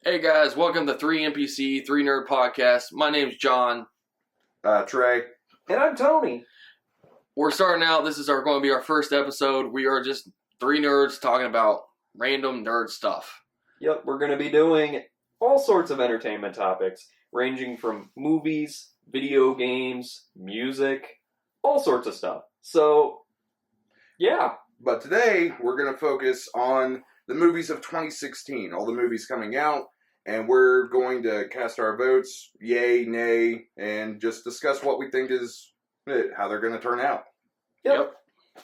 Hey guys, welcome to 3NPC, 3 Nerd Podcast. My name's John. Trey. And I'm Tony. We're starting out. This is going to be our first episode. We are just 3 nerds talking about random nerd stuff. Yep, we're going to be doing all sorts of entertainment topics, ranging from movies, video games, music, all sorts of stuff. So, yeah. But today, we're going to focus on the movies of 2016, all the movies coming out, and we're going to cast our votes, yay, nay, and just discuss what we think is how they're going to turn out. Yep.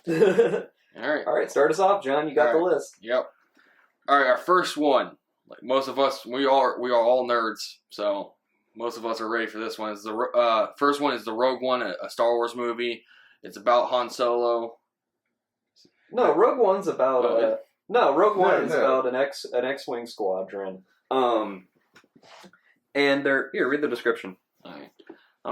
All right, start us off, John. You got the list. Yep. All right, our first one. Like most of us, we are all nerds, so most of us are ready for this one. It's the first one is the Rogue One, a Star Wars movie. It's about Han Solo. No, Rogue One's about Rogue One is about an X-wing squadron. And they're here. Read the description. All right. I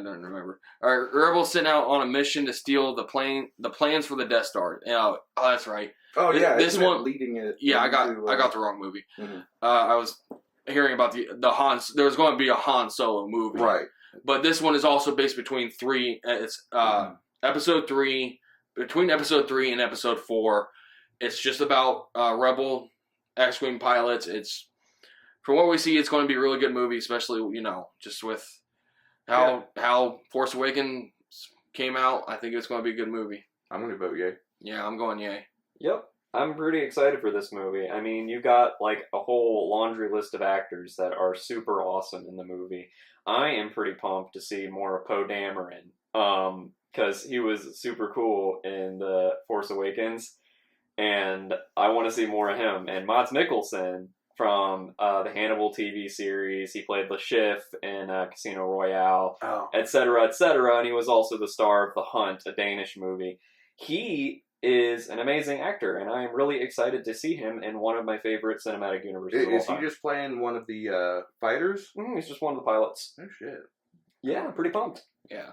don't remember. All right, rebels sent out on a mission to steal the plans for the Death Star. Oh, that's right. Oh yeah, this one leading it. Yeah, I got the wrong movie. Mm-hmm. I was hearing about the Han. There was going to be a Han Solo movie, right? But this one is also based between three. It's episode 3. Between episode 3 and episode 4, it's just about rebel X-wing pilots. It's from what we see, it's going to be a really good movie, especially just with how Force Awakens came out. I think it's going to be a good movie. I'm going to vote yay. Yeah, I'm going yay. Yep. I'm pretty excited for this movie. I mean, you got like a whole laundry list of actors that are super awesome in the movie. I am pretty pumped to see more of Poe Dameron. Because he was super cool in The Force Awakens, and I want to see more of him. And Mads Mikkelsen from the Hannibal TV series, he played Le Chiffre in Casino Royale, etc., etc., and he was also the star of The Hunt, a Danish movie. He is an amazing actor, and I am really excited to see him in one of my favorite cinematic universes of all Is time. he just playing one of the fighters? He's just one of the pilots. Oh, shit. Yeah, I'm pretty pumped. Yeah.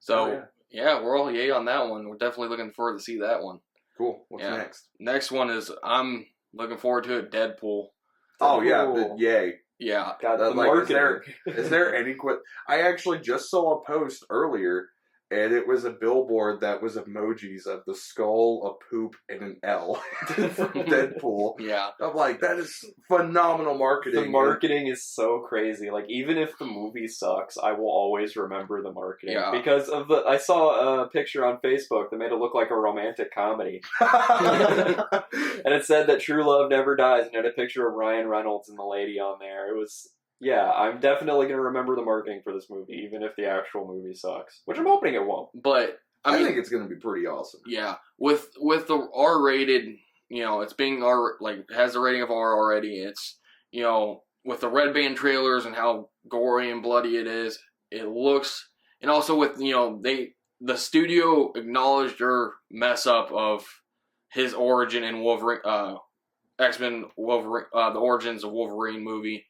So, yeah, we're all yay on that one. We're definitely looking forward to see that one. Cool. What's next? Next one is, I'm looking forward to it, Deadpool. Oh, yeah, yay. Yeah. God, the marketing. Is there any I actually just saw a post earlier, and it was a billboard that was emojis of the skull, a poop, and an L from Deadpool. Yeah. I'm like, that is phenomenal marketing. The marketing is so crazy. Like, even if the movie sucks, I will always remember the marketing. Yeah. Because of I saw a picture on Facebook that made it look like a romantic comedy. And it said that true love never dies, and had a picture of Ryan Reynolds and the lady on there. It was... Yeah, I'm definitely going to remember the marketing for this movie, even if the actual movie sucks. Which I'm hoping it won't. But, I think it's going to be pretty awesome. Yeah. With the R-rated, it's being has the rating of R already. It's, with the red band trailers and how gory and bloody it is, it looks... And also with, the studio acknowledged their mess up of his origin in Wolverine, X-Men Wolverine, the Origins of Wolverine movie.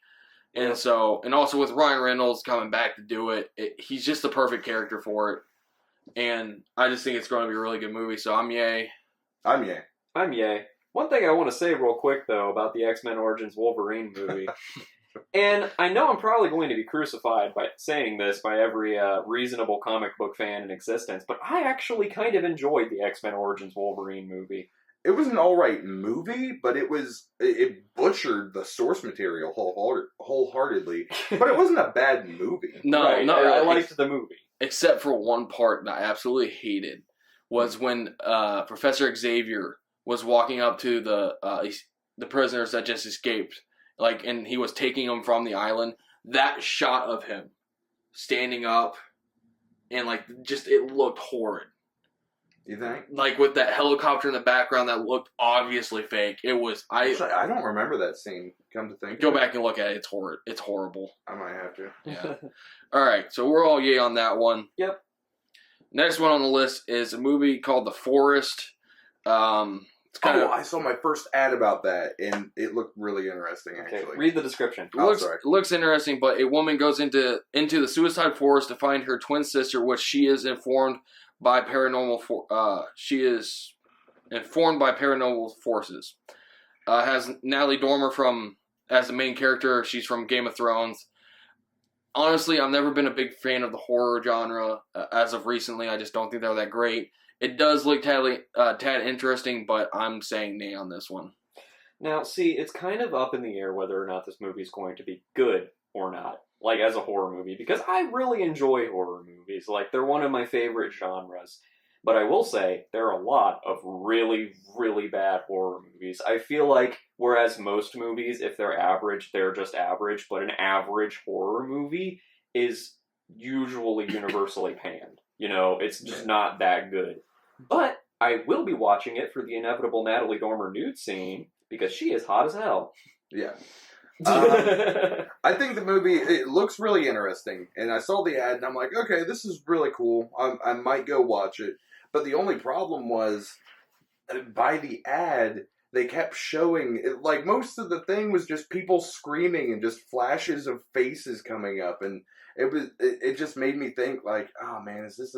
And so, and also with Ryan Reynolds coming back to do it, he's just the perfect character for it. And I just think it's going to be a really good movie, so I'm yay. I'm yay. I'm yay. One thing I want to say real quick, though, about the X-Men Origins Wolverine movie, and I know I'm probably going to be crucified by saying this by every reasonable comic book fan in existence, but I actually kind of enjoyed the X-Men Origins Wolverine movie. It was an alright movie, but it butchered the source material wholeheartedly. But it wasn't a bad movie. No, right. not really. I liked the movie. Except for one part that I absolutely hated, was when Professor Xavier was walking up to the prisoners that just escaped, and he was taking them from the island. That shot of him standing up, and it looked horrid. You think? Like with that helicopter in the background that looked obviously fake. It was. Actually, I don't remember that scene. Come to think. Go back and look at it. It's horrid. It's horrible. I might have to. Yeah. All right. So we're all yay on that one. Yep. Next one on the list is a movie called The Forest. I saw my first ad about that, and it looked really interesting. Actually, okay, read the description. Looks interesting, but a woman goes into the suicide forest to find her twin sister, which she is informed by paranormal forces. Has Natalie Dormer from as the main character. She's from Game of Thrones. Honestly, I've never been a big fan of the horror genre as of recently. I just don't think they're that great. It does look tad interesting, but I'm saying nay on this one. Now, see, it's kind of up in the air whether or not this movie is going to be good or not, like as a horror movie, because I really enjoy horror movies. Like, they're one of my favorite genres. But I will say, there are a lot of really, really bad horror movies. I feel like, whereas most movies, if they're average, they're just average, but an average horror movie is usually universally panned. You know, it's just not that good. But I will be watching it for the inevitable Natalie Dormer nude scene, because she is hot as hell. Yeah. I think the movie, it looks really interesting. And I saw the ad and I'm like, okay, this is really cool. I might go watch it. But the only problem was, by the ad, they kept showing, like, most of the thing was just people screaming and just flashes of faces coming up. And it just made me think, like, oh man, is this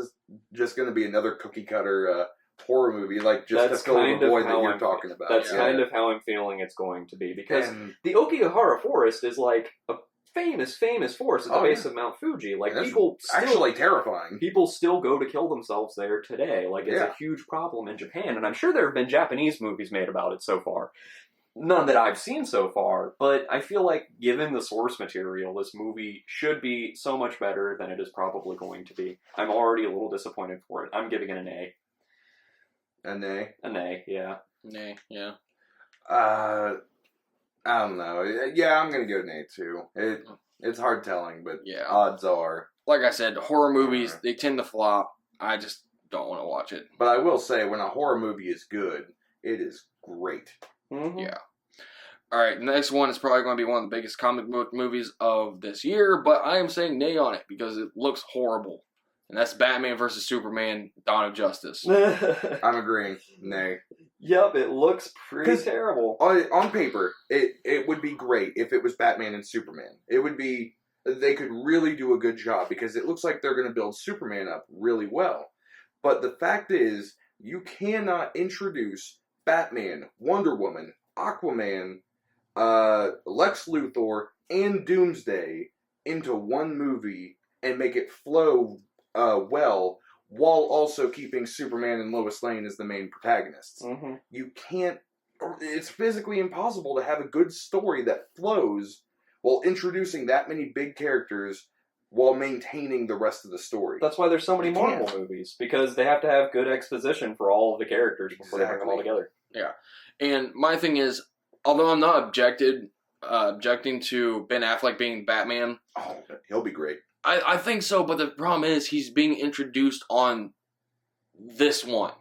just going to be another cookie cutter horror movie, like just to fill the void that you're talking about? That's kind of how I'm feeling it's going to be, because the Okigahara Forest is like a famous forest at the base of Mount Fuji. Like, people still, actually terrifying. People still go to kill themselves there today. Like, it's a huge problem in Japan, and I'm sure there have been Japanese movies made about it so far. None that I've seen so far, but I feel like, given the source material, this movie should be so much better than it is probably going to be. I'm already a little disappointed for it. I'm giving it an A. A nay? A nay, yeah. Nay, yeah. I don't know. Yeah, I'm gonna go nay too. It's hard telling, but odds are. Like I said, horror movies, they tend to flop. I just don't want to watch it. But I will say, when a horror movie is good, it is great. Mm-hmm. Yeah. Alright, next one is probably going to be one of the biggest comic book movies of this year, but I am saying nay on it because it looks horrible. And that's Batman vs. Superman, Dawn of Justice. I'm agreeing. Nay. Yep, it looks pretty terrible. On paper, it would be great if it was Batman and Superman. It would be... They could really do a good job because it looks like they're going to build Superman up really well. But the fact is, you cannot introduce Batman, Wonder Woman, Aquaman, Lex Luthor, and Doomsday into one movie and make it flow well, while also keeping Superman and Lois Lane as the main protagonists. Mm-hmm. You can't... It's physically impossible to have a good story that flows while introducing that many big characters while maintaining the rest of the story. That's why there's so many Marvel movies, because they have to have good exposition for all of the characters before they bring them all together. Yeah. And my thing is, although I'm not objecting to Ben Affleck being Batman... Oh, he'll be great. I think so, but the problem is he's being introduced on this one.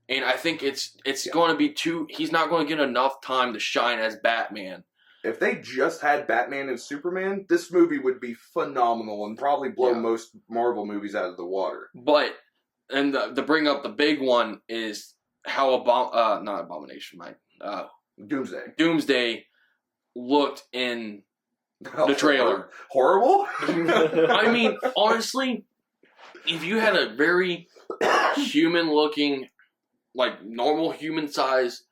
And I think it's going to be he's not going to get enough time to shine as Batman. If they just had Batman and Superman, this movie would be phenomenal and probably blow most Marvel movies out of the water. But, and to bring up the big one is how not Abomination, Doomsday looked in the trailer. Horrible? I mean, honestly, if you had a very human-looking, like, normal human-size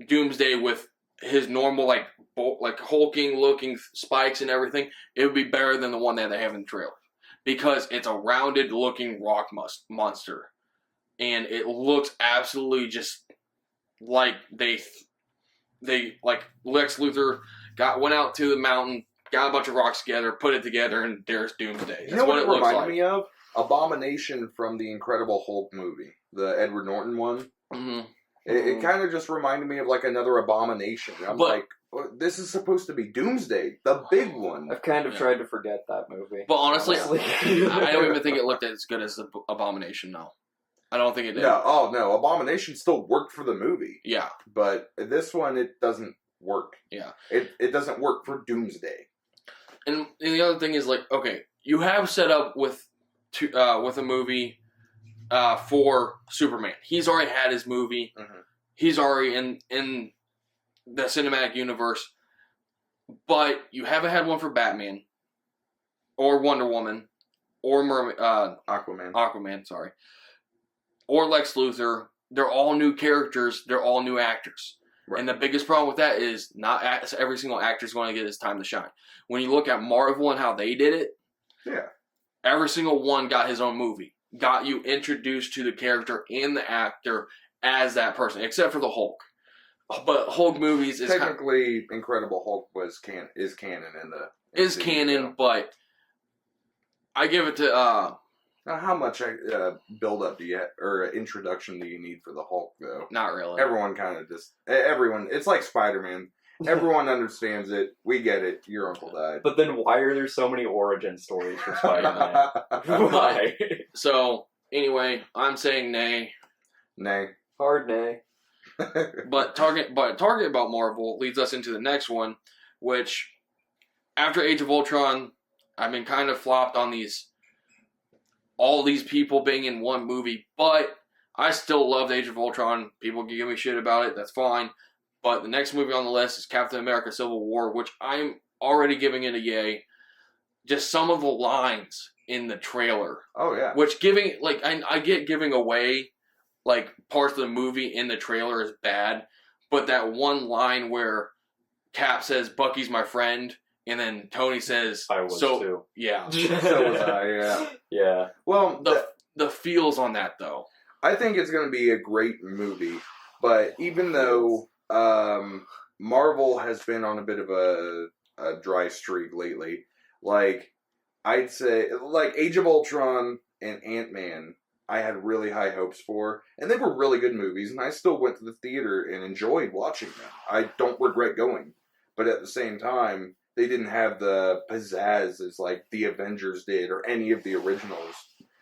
Doomsday with his normal, like hulking-looking spikes and everything, it would be better than the one that they have in the trailer. Because it's a rounded-looking rock monster. And it looks absolutely just like they like, Lex Luthor went out to the mountain, got a bunch of rocks together, put it together, and there's Doomsday. That's you know what it looks reminded like. me of? Abomination from the Incredible Hulk movie. The Edward Norton one. Mm-hmm. It kind of just reminded me of like another Abomination. Like, this is supposed to be Doomsday, the big one. I've kind of tried to forget that movie. But honestly, I don't even think it looked as good as the Abomination now. I don't think it did. No, Abomination still worked for the movie. Yeah. But this one, it doesn't work. Yeah. It doesn't work for Doomsday. And the other thing is, like, okay, you have set up with a movie for Superman. He's already had his movie. Mm-hmm. He's already in the cinematic universe. But you haven't had one for Batman. Or Wonder Woman. Or Aquaman, sorry. Or Lex Luthor. They're all new characters. They're all new actors. Right. And the biggest problem with that is not every single actor is going to get his time to shine. When you look at Marvel and how they did it, Yeah. every single one got his own movie. Got you introduced to the character and the actor as that person, except for the Hulk. But Hulk movies is technically Incredible Hulk is canon in the MCU, canon, but I give it to Now, how much build up do you or introduction do you need for the Hulk though? not really. Everyone kind of just it's like Spider-Man. Everyone understands it. We get it. Your uncle died. But then why are there so many origin stories for Spider-Man? Why? So anyway, I'm saying nay. Nay. Hard nay. But talking about Marvel leads us into the next one, which after Age of Ultron, I've been kind of flopped on all these people being in one movie, but I still loved Age of Ultron. People can give me shit about it, that's fine. But the next movie on the list is Captain America Civil War, which I'm already giving it a yay. Just some of the lines in the trailer. Oh, yeah. Which I get giving away like parts of the movie in the trailer is bad, but that one line where Cap says, "Bucky's my friend," and then Tony says, I was too. Yeah. So was I, yeah. Yeah. Well, The feels on that, though. I think it's going to be a great movie, but even though Marvel has been on a bit of a dry streak lately, like, I'd say, like, Age of Ultron and Ant-Man, I had really high hopes for, and they were really good movies, and I still went to the theater and enjoyed watching them. I don't regret going, but at the same time, they didn't have the pizzazz as, like, the Avengers did, or any of the originals.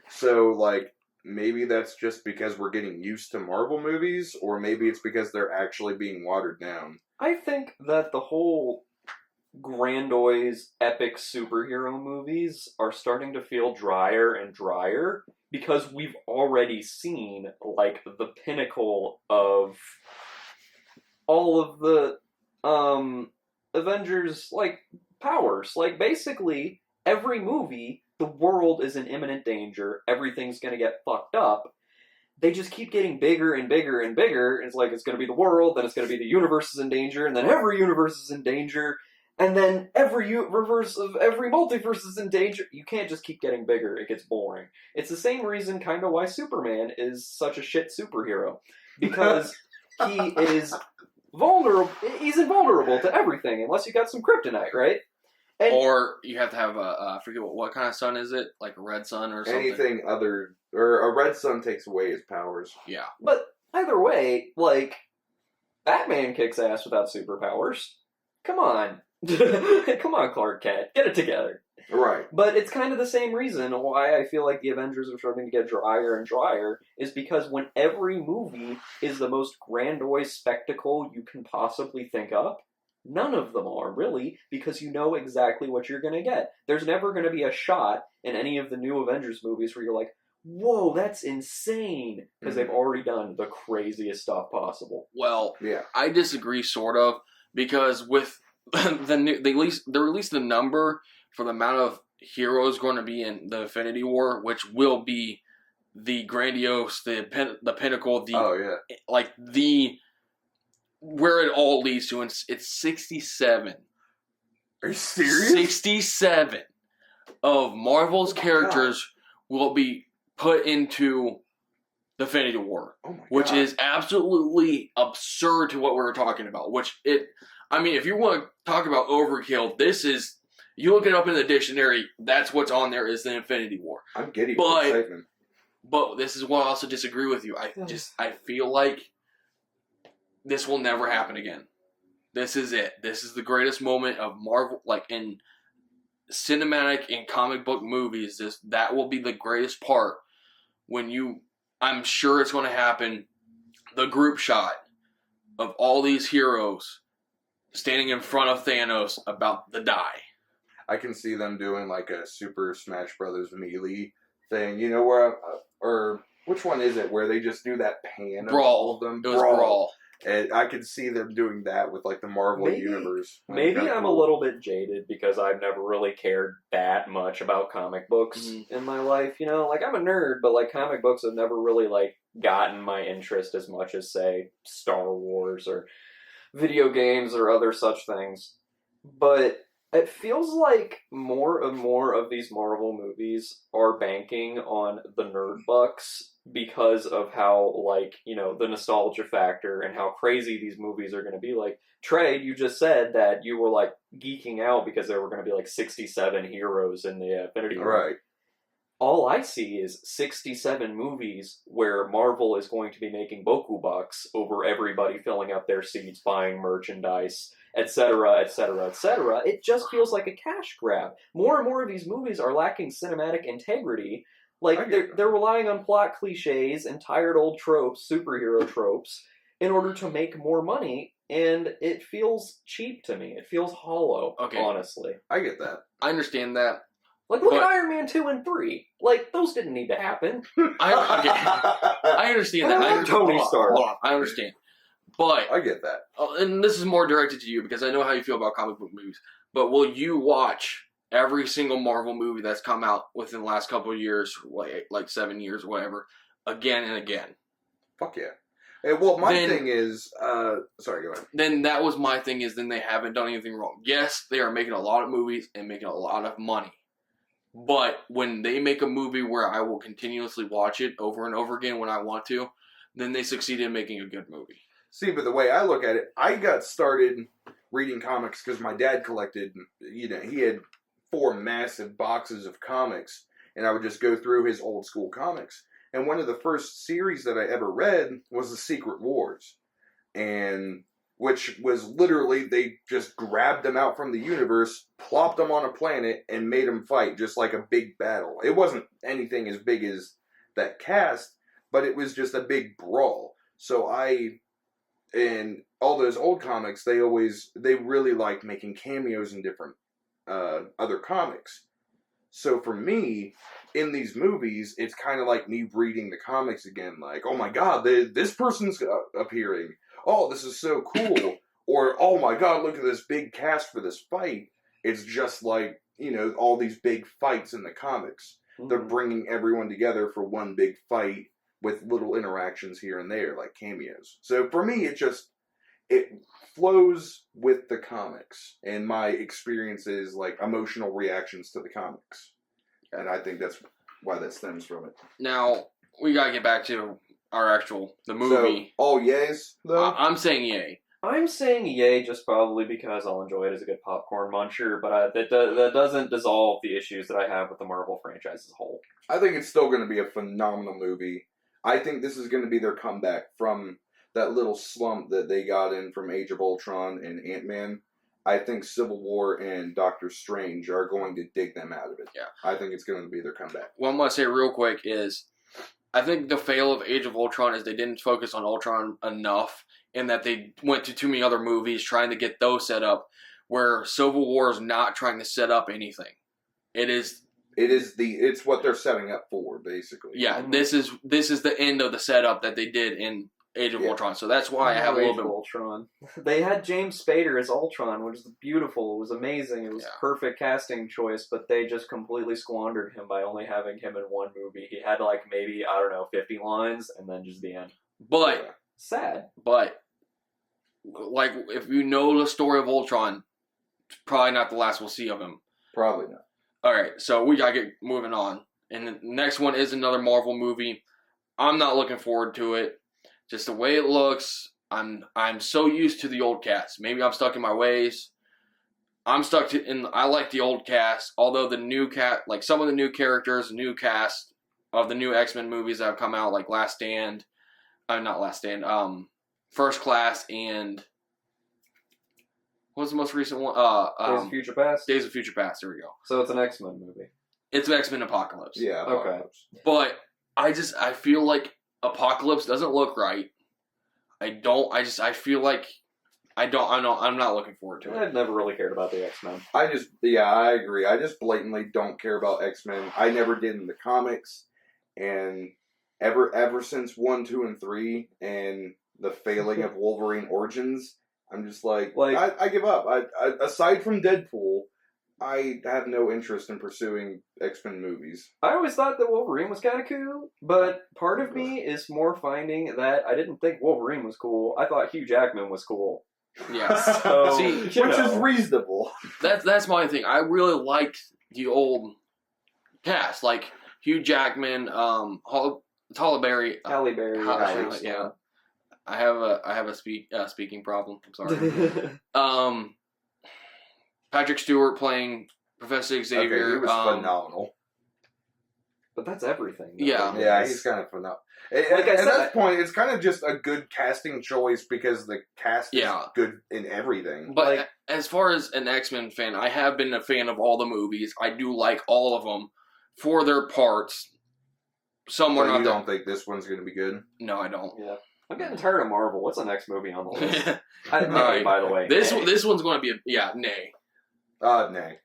So, like, maybe that's just because we're getting used to Marvel movies, or maybe it's because they're actually being watered down. I think that the whole grandiose, epic superhero movies are starting to feel drier and drier because we've already seen, like, the pinnacle of all of the Avengers, like, powers. Like, basically, every movie, the world is in imminent danger, everything's gonna get fucked up. They just keep getting bigger and bigger and bigger. It's like, it's gonna be the world, then it's gonna be the universe is in danger, and then every universe is in danger, and then every reverse of every multiverse is in danger. You can't just keep getting bigger, it gets boring. It's the same reason kind of why Superman is such a shit superhero. Because he is vulnerable, he's invulnerable to everything, unless you got some kryptonite, right? And or you have to have I forget what kind of sun is it? Like a red sun or something? Anything other, or a red sun takes away his powers. Yeah. But either way, like, Batman kicks ass without superpowers. Come on. Come on, Clark Kent. Get it together. Right. But it's kind of the same reason why I feel like the Avengers are starting to get drier and drier, is because when every movie is the most grandiose spectacle you can possibly think up, none of them are, really, because you know exactly what you're going to get. There's never going to be a shot in any of the new Avengers movies where you're like, whoa, that's insane, because they've already done the craziest stuff possible. Well, yeah, I disagree, sort of, because with they released the number for the amount of heroes going to be in the Infinity War, which will be the grandiose, the pinnacle, where it all leads to. It's 67. Are you serious? 67 of Marvel's characters will be put into the Infinity War, which is absolutely absurd to what we were talking about. If you want to talk about overkill, this is, you look it up in the dictionary, that's what's on there is the Infinity War. I'm giddy with excitement. But this is what I also disagree with you. I feel like this will never happen again. This is it. This is the greatest moment of Marvel, like in cinematic and comic book movies. That will be the greatest part I'm sure it's going to happen. The group shot of all these heroes standing in front of Thanos about to die. I can see them doing like a Super Smash Brothers Melee thing. You know where, or which one is it? Where they just do that pan Brawl. of all of them. It was Brawl. And I could see them doing that with like the Marvel universe. Maybe I'm a little bit jaded because I've never really cared that much about comic books in my life. You know, like, I'm a nerd, but like, comic books have never really like gotten my interest as much as, say, Star Wars or video games or other such things. But it feels like more and more of these Marvel movies are banking on the nerd bucks because of how, like, the nostalgia factor and how crazy these movies are going to be. Like, Trey, you just said that you were, like, geeking out because there were going to be, like, 67 heroes in the Infinity War. Right. All I see is 67 movies where Marvel is going to be making boku bucks over everybody filling up their seats, buying merchandise, etc., etc., etc. It just feels like a cash grab. More and more of these movies are lacking cinematic integrity. Like, they're relying on plot cliches and tired old tropes, superhero tropes, in order to make more money, and it feels cheap to me. It feels hollow, honestly. I get that. I understand that. Like, look at Iron Man 2 and 3. Like, those didn't need to happen. I understand that. I Tony Stark. Hold on, I understand. But I get that. And this is more directed to you because I know how you feel about comic book movies. But will you watch every single Marvel movie that's come out within the last couple of years, like 7 years or whatever, again and again? Fuck yeah. Hey, well, my thing is... sorry, go ahead. Then that was my thing is then they haven't done anything wrong. Yes, they are making a lot of movies and making a lot of money. But when they make a movie where I will continuously watch it over and over again when I want to, then they succeed in making a good movie. See, but the way I look at it, I got started reading comics because my dad collected, he had 4 massive boxes of comics, and I would just go through his old school comics. And one of the first series that I ever read was The Secret Wars, and which was literally, they just grabbed them out from the universe, plopped them on a planet, and made them fight, just like a big battle. It wasn't anything as big as that cast, but it was just a big brawl. So in all those old comics, they really liked making cameos in different other comics. So for me, in these movies, it's kind of like me reading the comics again, like, oh my god, this person's appearing. Oh, this is so cool. Or, oh my god, look at this big cast for this fight. It's just like, all these big fights in the comics. Mm-hmm. They're bringing everyone together for one big fight with little interactions here and there, like cameos. So for me, it flows with the comics and my experiences, like emotional reactions to the comics. And I think that's why that stems from it. Now, we gotta get back to the movie. So, all yays, though? I'm saying yay. I'm saying yay just probably because I'll enjoy it as a good popcorn muncher, but that doesn't dissolve the issues that I have with the Marvel franchise as a whole. I think it's still going to be a phenomenal movie. I think this is going to be their comeback from that little slump that they got in from Age of Ultron and Ant-Man. I think Civil War and Doctor Strange are going to dig them out of it. Yeah. I think it's going to be their comeback. What I'm going to say real quick is, I think the fail of Age of Ultron is they didn't focus on Ultron enough, and that they went to too many other movies trying to get those set up, where Civil War is not trying to set up anything. It's what they're setting up for, basically. Yeah, this is the end of the setup that they did in Age of Ultron. So that's why I have a little bit. Ultron. They had James Spader as Ultron, which was beautiful. It was amazing. It was perfect casting choice, but they just completely squandered him by only having him in one movie. He had maybe 50 lines, and then just the end. But sad. But if you know the story of Ultron, it's probably not the last we'll see of him. Probably not. All right, so we gotta get moving on. And the next one is another Marvel movie. I'm not looking forward to it. Just the way it looks, I'm so used to the old cast. Maybe I'm stuck in my ways. I like the old cast, although the new cast, some of the new characters, new cast of the new X-Men movies that have come out, like First Class, and what was the most recent one? Days of Future Past? Days of Future Past, there we go. So it's an X-Men movie. It's an X-Men Apocalypse. Yeah, Apocalypse. Okay. But I feel like Apocalypse doesn't look right. I'm not looking forward to it. I've never really cared about the X-Men. I agree. I just blatantly don't care about X-Men. I never did in the comics, and ever since 1, 2, and 3, and the failing of Wolverine Origins, I'm just I give up. I aside from Deadpool, I have no interest in pursuing X-Men movies. I always thought that Wolverine was kind of cool, but part of me is more finding that I didn't think Wolverine was cool. I thought Hugh Jackman was cool. Yeah. So, See, you which know. is reasonable. That's my thing. I really liked the old cast, like Hugh Jackman, Halle Berry. Halle Berry. Yeah. I have a speaking problem. I'm sorry. Patrick Stewart playing Professor Xavier. Okay, he was phenomenal. But that's everything. Though. Yeah. Yeah, he's kind of phenomenal. Like I at said, that point, it's kind of just a good casting choice because the cast is Yeah. good in everything. But Like- as far as an X-Men fan, I have been a fan of all the movies. I do like all of them for their parts. Some were But not you that. don't think this one's going to be good? No, I don't. Yeah. I'm getting tired of Marvel. What's the next movie on the list? Alright. By the way. This Nay. one's going to be nay. Nay.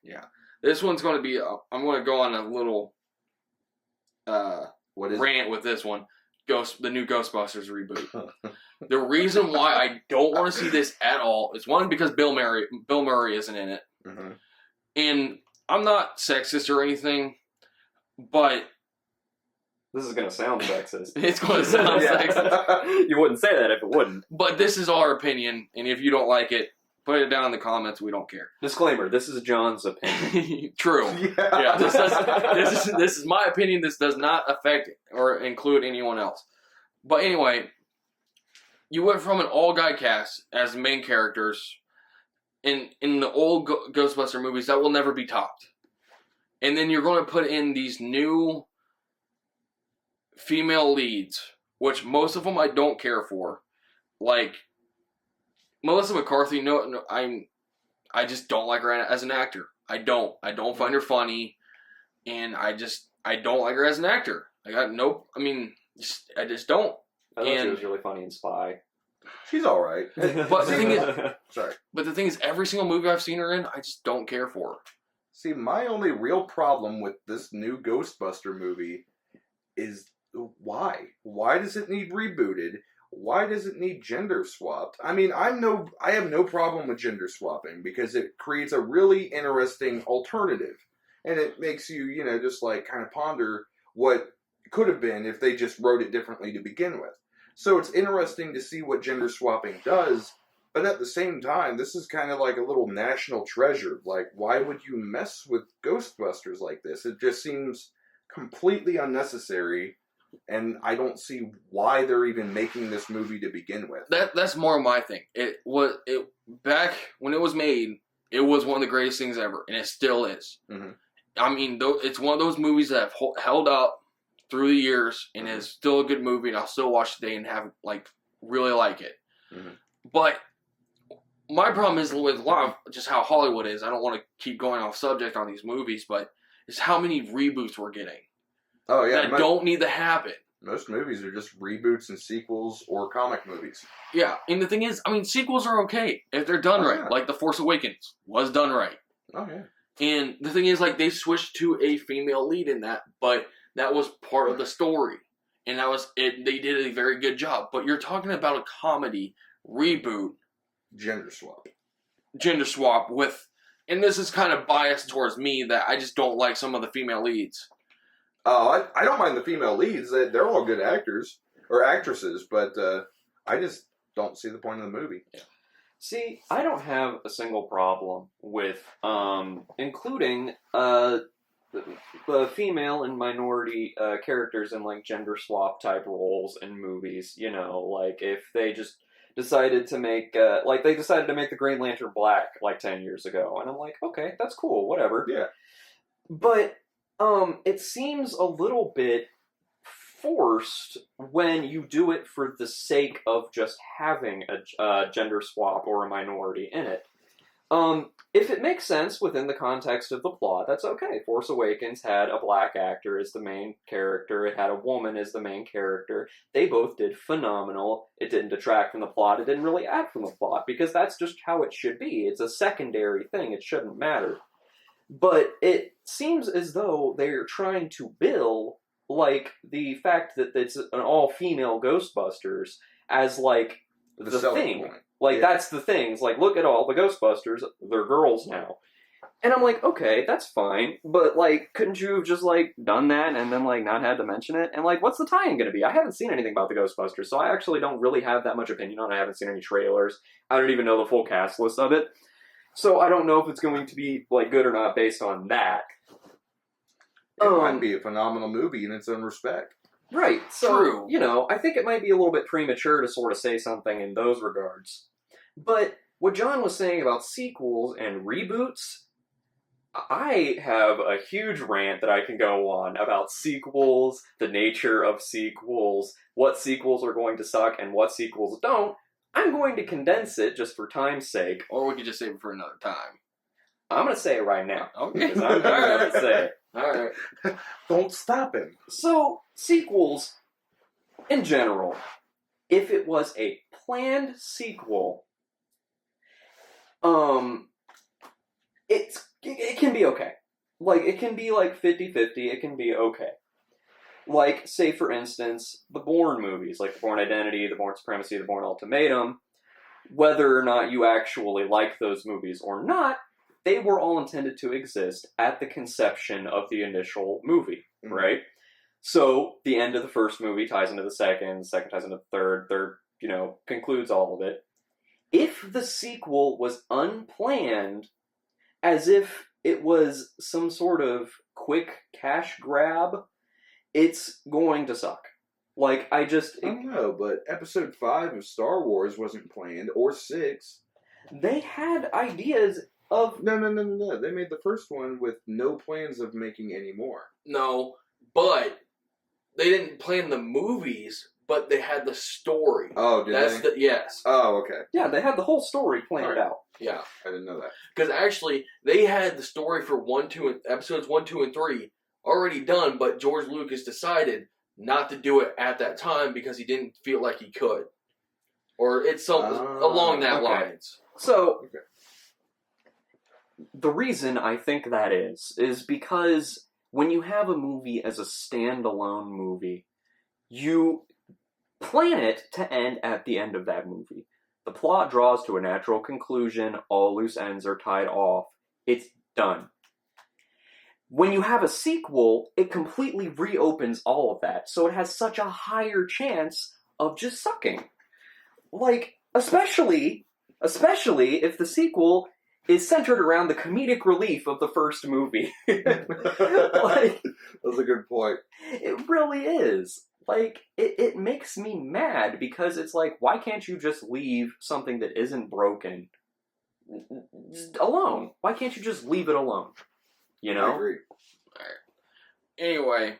This one's going to be. I'm going to go on a little What is rant with this one. The new Ghostbusters reboot. The reason why I don't want to see this at all is one because Bill Murray isn't in it, Mhm. and I'm not sexist or anything, but This is going to sound sexist. it's going to sound Yeah. sexist. You wouldn't say that if it wouldn't. But this is our opinion, and if you don't like it, put it down in the comments. We don't care. Disclaimer, this is John's opinion. True. Yeah. Yeah, this is my opinion. This does not affect or include anyone else. But anyway, you went from an all-guy cast as the main characters in the old Ghostbuster movies that will never be topped. And then you're going to put in these new female leads, which most of them I don't care for. Like Melissa McCarthy, I just don't like her as an actor. I don't find her funny, and I don't like her as an actor. I just don't. I thought she And- was really funny in Spy. She's all right. But the thing is, Sorry. But the thing is, every single movie I've seen her in, I just don't care for her. See, my only real problem with this new Ghostbuster movie is why? Why does it need rebooted? Why does it need gender swapped? I mean, I have no problem with gender swapping because it creates a really interesting alternative. And it makes you, just like kind of ponder what could have been if they just wrote it differently to begin with. So it's interesting to see what gender swapping does, but at the same time, this is kind of like a little national treasure. Like, why would you mess with Ghostbusters like this? It just seems completely unnecessary, and I don't see why they're even making this movie to begin with. That's more of my thing. Back when it was made, it was one of the greatest things ever, and it still is. Mhm. I mean, it's one of those movies that have held up through the years and is still a good movie, and I'll still watch today and really like it. Mhm. But my problem is with a lot of just how Hollywood is. I don't want to keep going off subject on these movies, but it's how many reboots we're getting Oh yeah, that don't need to happen. most movies are just reboots and sequels or comic movies. Yeah, and the thing is, I mean, sequels are okay if they're done Oh, right. yeah. Like The Force Awakens was done right. Oh yeah. And the thing is, they switched to a female lead in that, but that was part of the story. And that was it. They did a very good job. But you're talking about a comedy reboot, Gender swap. gender swap with, and this is kind of biased towards me that I just don't like some of the female leads. Oh, I don't mind the female leads. They're all good actors or actresses, but I just don't see the point of the movie. See, I don't have a single problem with including the female and minority characters in gender swap type roles in movies. If they just decided to make they decided to make the Green Lantern black 10 years ago, and I'm like, okay, that's cool, whatever. Yeah. But it seems a little bit forced when you do it for the sake of just having a gender swap or a minority in it. If it makes sense within the context of the plot, that's okay. Force Awakens had a black actor as the main character. It had a woman as the main character. They both did phenomenal. It didn't detract from the plot. It didn't really add from the plot because that's just how it should be. It's a secondary thing. It shouldn't matter. But it seems as though they're trying to bill the fact that it's an all-female Ghostbusters as the selling thing. point. That's the thing. It's look at all the Ghostbusters. They're girls now. And I'm like, okay, that's fine, but like, couldn't you have just like done that and then like not had to mention it? And like, what's the tie-in going to be? I haven't seen anything about the Ghostbusters, so I actually don't really have that much opinion on it. I haven't seen any trailers. I don't even know the full cast list of it, so I don't know if it's going to be like good or not based on that. It might be a phenomenal movie in its own respect. Right. So, True. you know, I think it might be a little bit premature to sort of say something in those regards. But what John was saying about sequels and reboots, I have a huge rant that I can go on about sequels, the nature of sequels, what sequels are going to suck and what sequels don't. I'm going to condense it just for time's sake. Or we could just save it for another time. I'm going to say it right now. Okay. Because I'm going to say it. Alright. Don't stop him. So, sequels, in general, if it was a planned sequel, it can be okay. Like, it can be like 50-50, it can be okay. Like, say for instance, the Bourne movies, like The Bourne Identity, The Bourne Supremacy, The Bourne Ultimatum, whether or not you actually like those movies or not, they were all intended to exist at the conception of the initial movie, right? So, the end of the first movie ties into the second ties into the third, you know, concludes all of it. If the sequel was unplanned, as if it was some sort of quick cash grab, it's going to suck. Like, I don't know, but Episode 5 of Star Wars wasn't planned, or 6. They had ideas of... No. They made the first one with no plans of making any more. No, but they didn't plan the movies, but they had the story. Oh, did they? Yes. Oh, okay. Yeah, they had the whole story planned out. Yeah. I didn't know that. Because actually, they had the story for episodes 1, 2, and 3 already done, but George Lucas decided not to do it at that time because he didn't feel like he could. Or it's along that lines. So, the reason I think that is because when you have a movie as a standalone movie, you plan it to end at the end of that movie. The plot draws to a natural conclusion, all loose ends are tied off, it's done. When you have a sequel, it completely reopens all of that, so it has such a higher chance of just sucking. Like, especially if the sequel is centered around the comedic relief of the first movie. Like, that's a good point. It really is. Like, it makes me mad because it's like, why can't you just leave something that isn't broken alone? Why can't you just leave it alone? You know? I agree. Alright. Anyway,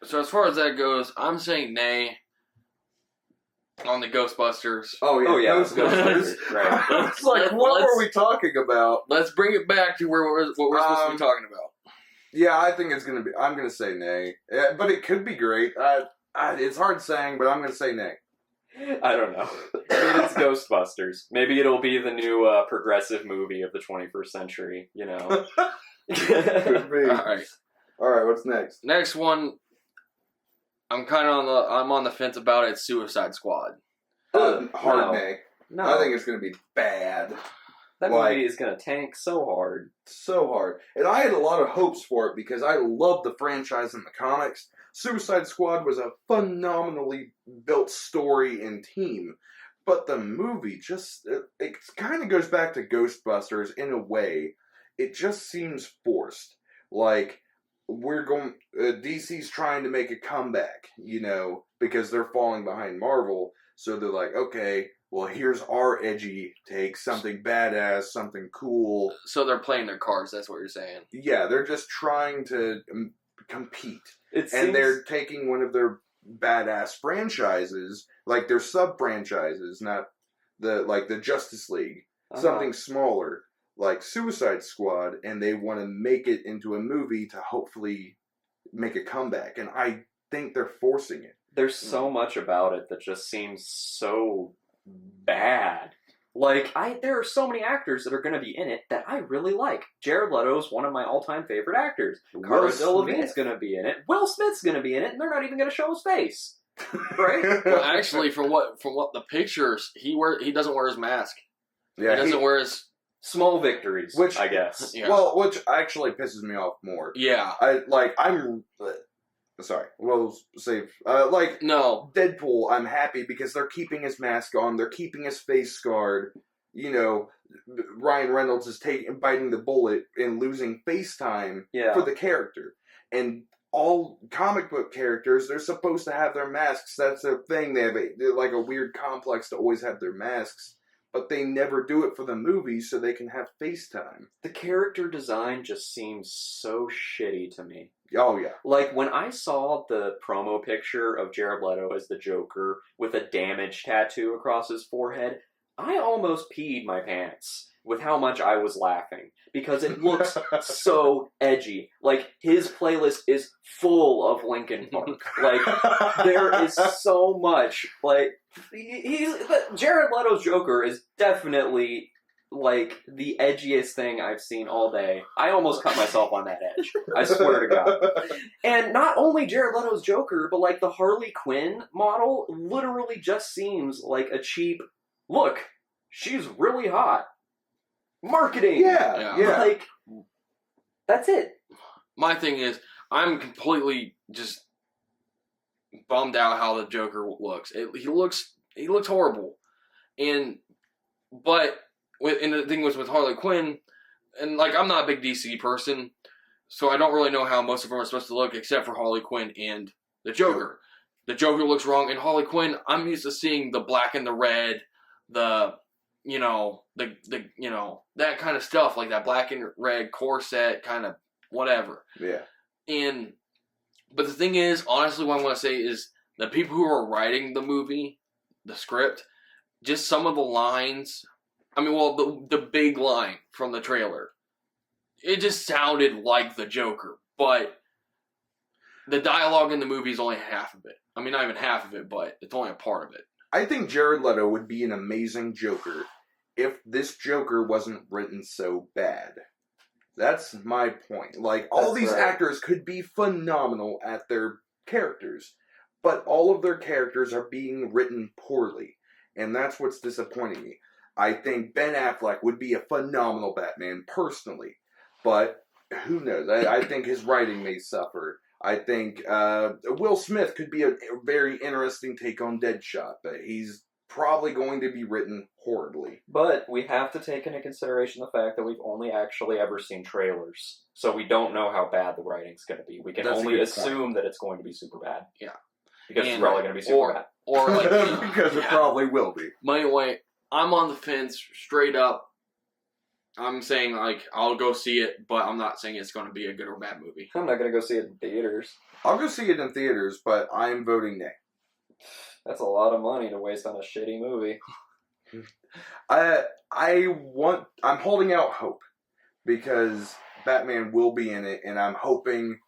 so as far as that goes, I'm saying nay on the Ghostbusters. Oh yeah, Ghostbusters. Right. It's like, what were we talking about? Let's bring it back to what we're supposed to be talking about. Yeah, I think it's gonna be. I'm gonna say nay, but it could be great. It's hard saying, but I'm gonna say nay. I don't know. I mean, it's Ghostbusters. Maybe it'll be the new progressive movie of the 21st century. You know. Could be. All right. What's next? Next one. I'm on the fence about it. It's Suicide Squad. Hard nay. No. I think it's gonna be bad. That movie is going to tank so hard. So hard. And I had a lot of hopes for it because I love the franchise and the comics. Suicide Squad was a phenomenally built story and team. But the movie it kind of goes back to Ghostbusters in a way. It just seems forced. Like, DC's trying to make a comeback, you know, because they're falling behind Marvel. So they're like, okay, well, here's our edgy take, something badass, something cool. So they're playing their cards, that's what you're saying. Yeah, they're just trying to compete. They're taking one of their badass franchises, like their sub-franchises, not the Justice League, something smaller, like Suicide Squad, and they want to make it into a movie to hopefully make a comeback. And I think they're forcing it. There's so much about it that just seems so bad. Like, there are so many actors that are going to be in it that I really like. Jared Leto's one of my all-time favorite actors. Cara Delevingne's going to be in it. Will Smith's going to be in it, and they're not even going to show his face. Right? Well, actually, from what the pictures, he doesn't wear his mask. Yeah, he doesn't wear his Small victories, Which- I guess. Yeah. Well, which actually pisses me off more. Yeah. Sorry. We'll save. Like No. Deadpool, I'm happy because they're keeping his mask on. They're keeping his face scarred. You know, Ryan Reynolds is biting the bullet and losing face time Yeah. for the character. And all comic book characters, they're supposed to have their masks. That's a thing. They're like a weird complex to always have their masks. But they never do it for the movies so they can have face time. The character design just seems so shitty to me. Oh, yeah. Like, when I saw the promo picture of Jared Leto as the Joker with a damage tattoo across his forehead, I almost peed my pants with how much I was laughing. Because it looks so edgy. Like, his playlist is full of Linkin Park. Like, there is so much. Like, Jared Leto's Joker is definitely, like, the edgiest thing I've seen all day. I almost cut myself on that edge. I swear to God. And not only Jared Leto's Joker, but, like, the Harley Quinn model literally just seems like a cheap, look, she's really hot. Marketing! Yeah. Like, that's it. My thing is, I'm completely just bummed out how the Joker looks. He looks horrible, and the thing was with Harley Quinn, and like I'm not a big DC person, so I don't really know how most of them are supposed to look except for Harley Quinn and the Joker. The Joker looks wrong, and Harley Quinn, I'm used to seeing the black and the red, that kind of stuff, like that black and red corset kind of whatever. Yeah. But the thing is, honestly, what I want to say is the people who are writing the movie, the script, just some of the lines. I mean, well, the big line from the trailer, it just sounded like the Joker, but the dialogue in the movie is only half of it. I mean, not even half of it, but it's only a part of it. I think Jared Leto would be an amazing Joker if this Joker wasn't written so bad. That's my point. Like, all That's these right. actors could be phenomenal at their characters, but all of their characters are being written poorly, and that's what's disappointing me. I think Ben Affleck would be a phenomenal Batman, personally, but who knows? I think his writing may suffer. I think Will Smith could be a very interesting take on Deadshot, but he's probably going to be written horribly. But we have to take into consideration the fact that we've only actually ever seen trailers. So we don't know how bad the writing's going to be. We can That's a only good assume that it's going to be super bad. Yeah. Because it's And- probably going to be super bad. Or like, Because it probably will be. my way, I'm on the fence straight up. I'm saying, like, I'll go see it, but I'm not saying it's going to be a good or bad movie. I'm not going to go see it in theaters. I'll go see it in theaters, but I'm voting nay. That's a lot of money to waste on a shitty movie. I'm holding out hope because Batman will be in it, and I'm hoping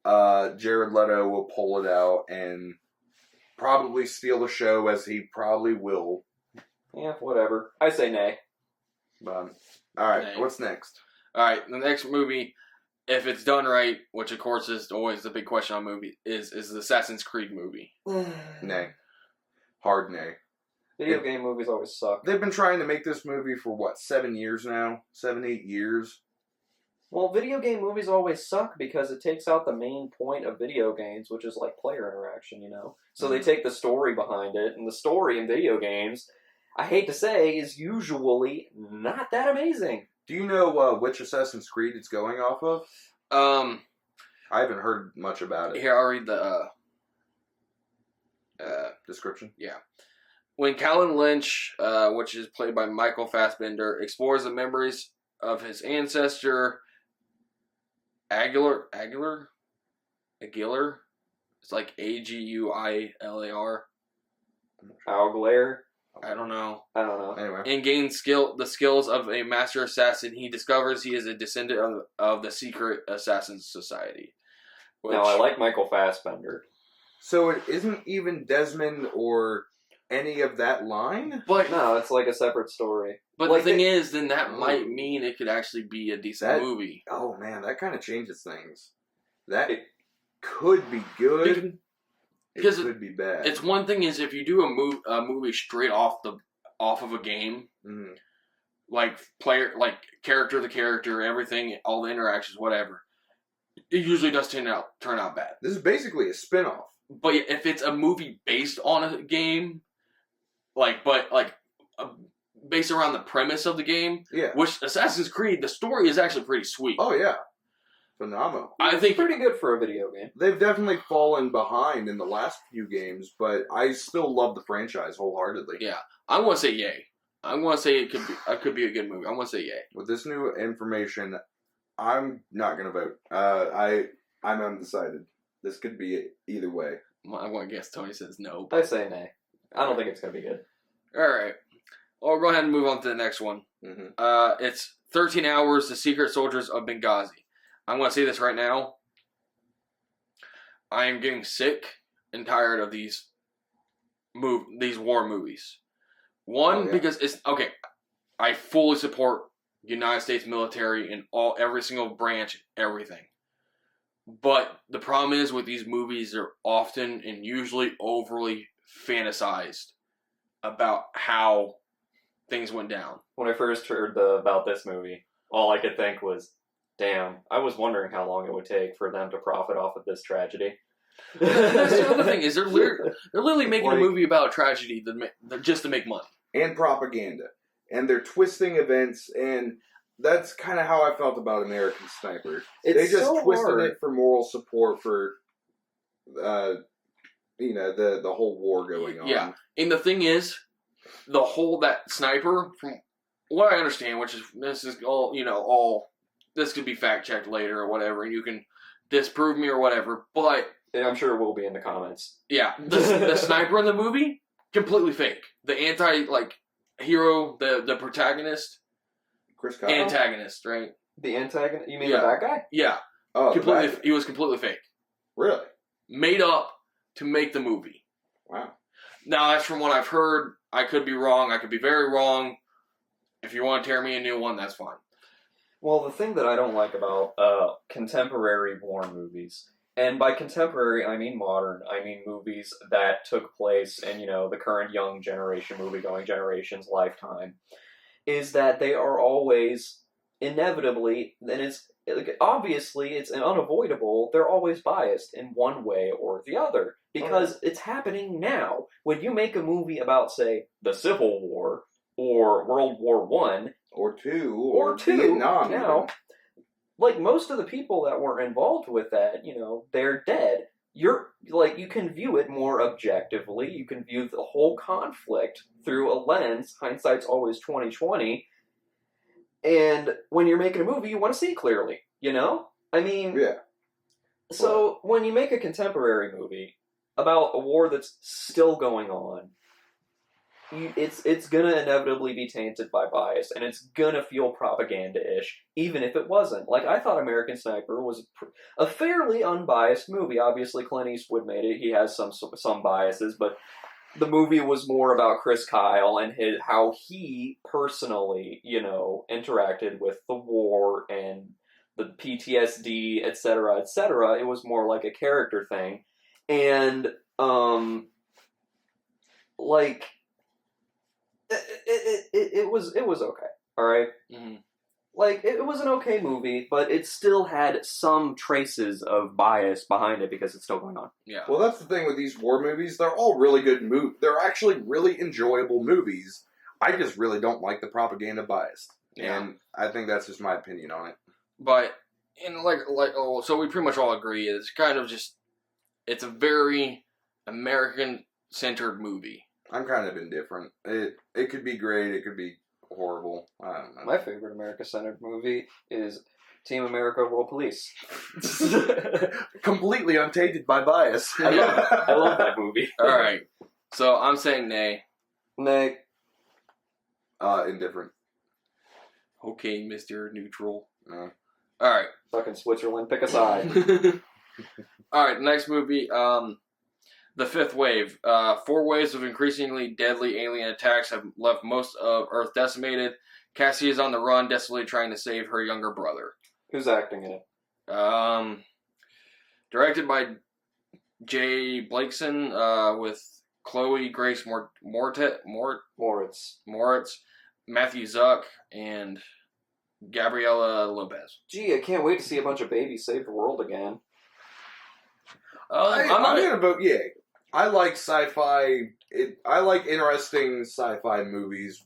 Jared Leto will pull it out and probably steal the show, as he probably will. Yeah, whatever. I say nay. All right, Nay. what's next? All right, the next movie, if it's done right, which of course is always the big question on movie, is the Assassin's Creed movie. Nay. Hard nay. Video game movies always suck. They've been trying to make this movie for, what, 7 years now? 7, 8 years? Well, video game movies always suck because it takes out the main point of video games, which is like player interaction, you know? So they take the story behind it, and the story in video games, I hate to say, is usually not that amazing. Do you know which Assassin's Creed it's going off of? I haven't heard much about it. Here, I'll read the Description? When Callan Lynch, which is played by Michael Fassbender, explores the memories of his ancestor, Aguilar? It's like Aguilar. Owlglare? I don't know. I don't know. Anyway. And gains the skills of a master assassin, he discovers he is a descendant of the secret assassin society. No, I like Michael Fassbender. So it isn't even Desmond or any of that line? But No, it's like a separate story. the thing is, then that might mean it could actually be a decent That- movie. Oh man, that kind of changes things. That could be good. Because it could be bad. It's one thing is if you do a movie straight off of a game, Mhm. like player, like character to character, everything, all the interactions, whatever, it usually does turn out bad. This is basically a spin-off. But if it's a movie based on a game, based around the premise of the game, Yeah. which Assassin's Creed, the story is actually pretty sweet. Oh yeah, phenomenal. I think pretty good for a video game. They've definitely fallen behind in the last few games, but I still love the franchise wholeheartedly. Yeah, I want to say yay. I want to say it could be a good movie. I want to say yay. With this new information, I'm not gonna vote. I'm undecided. This could be either way. I want to guess Tony says no. I say nay. I don't think it's gonna be good. All right. Well, we'll go ahead and move on to the next one. Mm-hmm. It's 13 Hours, The Secret Soldiers of Benghazi. I'm going to say this right now. I am getting sick and tired of these war movies. One, because it's... Okay, I fully support United States military in every single branch, everything. But the problem is with these movies, they're often and usually overly fantasized about how things went down. When I first heard about this movie, all I could think was, damn, I was wondering how long it would take for them to profit off of this tragedy. That's the other thing, is they're literally making a movie about a tragedy just to make money. And propaganda. And they're twisting events, and that's kind of how I felt about American Sniper. They just twisted it for moral support for, the whole war going on. Yeah, and the thing is, that sniper, from what I understand, which is this is all this could be fact checked later or whatever, and you can disprove me or whatever. But I'm sure it will be in the comments. Yeah, the sniper in the movie completely fake. The hero, the protagonist, Chris Kyle? antagonist, right? The antagonist? You mean the bad guy? Yeah. Oh, completely. He was completely fake. Really? Made up to make the movie. Wow. Now, that's from what I've heard. I could be wrong. I could be very wrong. If you want to tear me a new one, that's fine. Well, the thing that I don't like about contemporary war movies, and by contemporary I mean modern, I mean movies that took place in, the current young generation, movie-going generation's lifetime, is that they are always inevitably, and obviously it's unavoidable, they're always biased in one way or the other. Because it's happening now. When you make a movie about, say, the Civil War, or World War I, or Vietnam now, like, most of the people that were involved with that, they're dead. You can view it more objectively. You can view the whole conflict through a lens. Hindsight's always 20/20. And when you're making a movie, you want to see clearly, I mean... Yeah. So, when you make a contemporary movie about a war that's still going on, it's gonna inevitably be tainted by bias, and it's gonna feel propaganda-ish, even if it wasn't. Like, I thought American Sniper was a fairly unbiased movie. Obviously, Clint Eastwood made it. He has some biases, but the movie was more about Chris Kyle and how he personally, interacted with the war and the PTSD, etc., etc. It was more like a character thing. And, it was okay, alright? Mm-hmm. Like, it was an okay movie, but it still had some traces of bias behind it because it's still going on. Yeah. Well, that's the thing with these war movies. They're all really good movies. They're actually really enjoyable movies. I just really don't like the propaganda bias. Yeah. And I think that's just my opinion on it. But, so we pretty much all agree, it's kind of just, it's a very American-centered movie. I'm kind of indifferent. It could be great. It could be horrible. I don't know. My favorite America-centered movie is Team America World Police. Completely untainted by bias. I love that movie. Alright. So, I'm saying nay. Nay. Indifferent. Okay, Mr. Neutral. No. Alright. Fucking Switzerland, pick a side. Alright, next movie, The Fifth Wave. 4 waves of increasingly deadly alien attacks have left most of Earth decimated. Cassie is on the run, desperately trying to save her younger brother. Who's acting in it? Directed by Jay Blakeson, with Chloe Grace Moritz. Matthew Zuck and Gabriela Lopez. Gee, I can't wait to see a bunch of babies save the world again. I'm gonna vote yay. I like sci-fi. I like interesting sci-fi movies.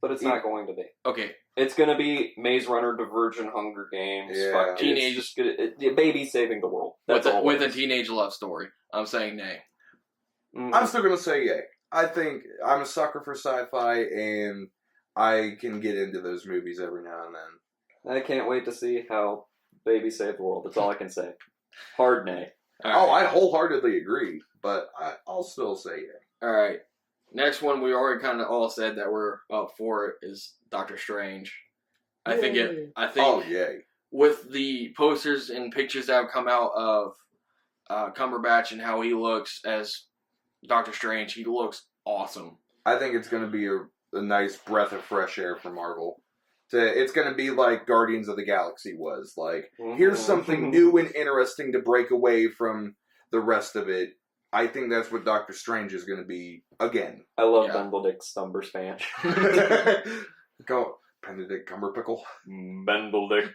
But it's not going to be. Okay. It's going to be Maze Runner, Divergent, Hunger Games. Yeah. Teenage. Just baby saving the world. That's all With a teenage love story. I'm saying nay. Mm-hmm. I'm still gonna say yay. I think I'm a sucker for sci-fi, and I can get into those movies every now and then. I can't wait to see how baby save the world. That's all I can say. Hard nay. Oh, I wholeheartedly agree, but I'll still say yay. All right. Next one, we already kind of all said that we're up for it, is Doctor Strange. I think Oh, yay. with the posters and pictures that have come out of Cumberbatch and how he looks as Doctor Strange, he looks awesome. I think it's going to be a nice breath of fresh air for Marvel. It's going to be like Guardians of the Galaxy was. Like, here's something new and interesting to break away from the rest of it. I think that's what Doctor Strange is going to be again. I love Benedict Cumberbatch. Go, Benedict Cumberpickle. Benedict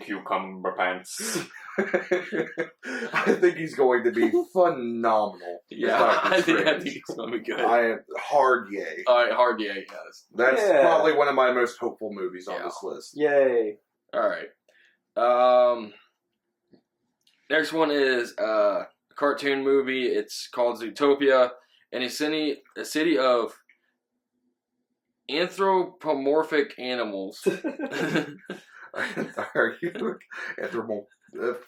Cucumber Pants. I think he's going to be phenomenal. Yeah, I think it's going to be good. I am hard yay. Hard yay, yes. That's probably one of my most hopeful movies on this list. Yay. All right. Next one is a cartoon movie. It's called Zootopia, in a city of anthropomorphic animals. Are you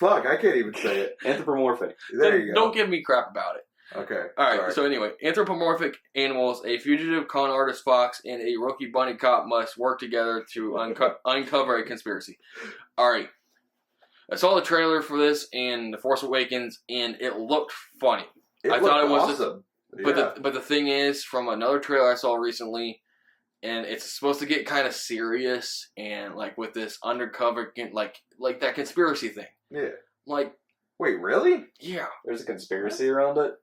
fuck, I can't even say it. Anthropomorphic. There you go. Don't give me crap about it. Okay. Alright, sorry. so anyway, anthropomorphic animals, a fugitive con artist fox, and a rookie bunny cop must work together to uncover a conspiracy. Alright. I saw the trailer for this in The Force Awakens, and it looked funny. I thought it was awesome. But the thing is, from another trailer I saw recently, and it's supposed to get kind of serious, and like with this undercover, like that conspiracy thing. Yeah. Like, wait, really? yeah. There's a conspiracy around it?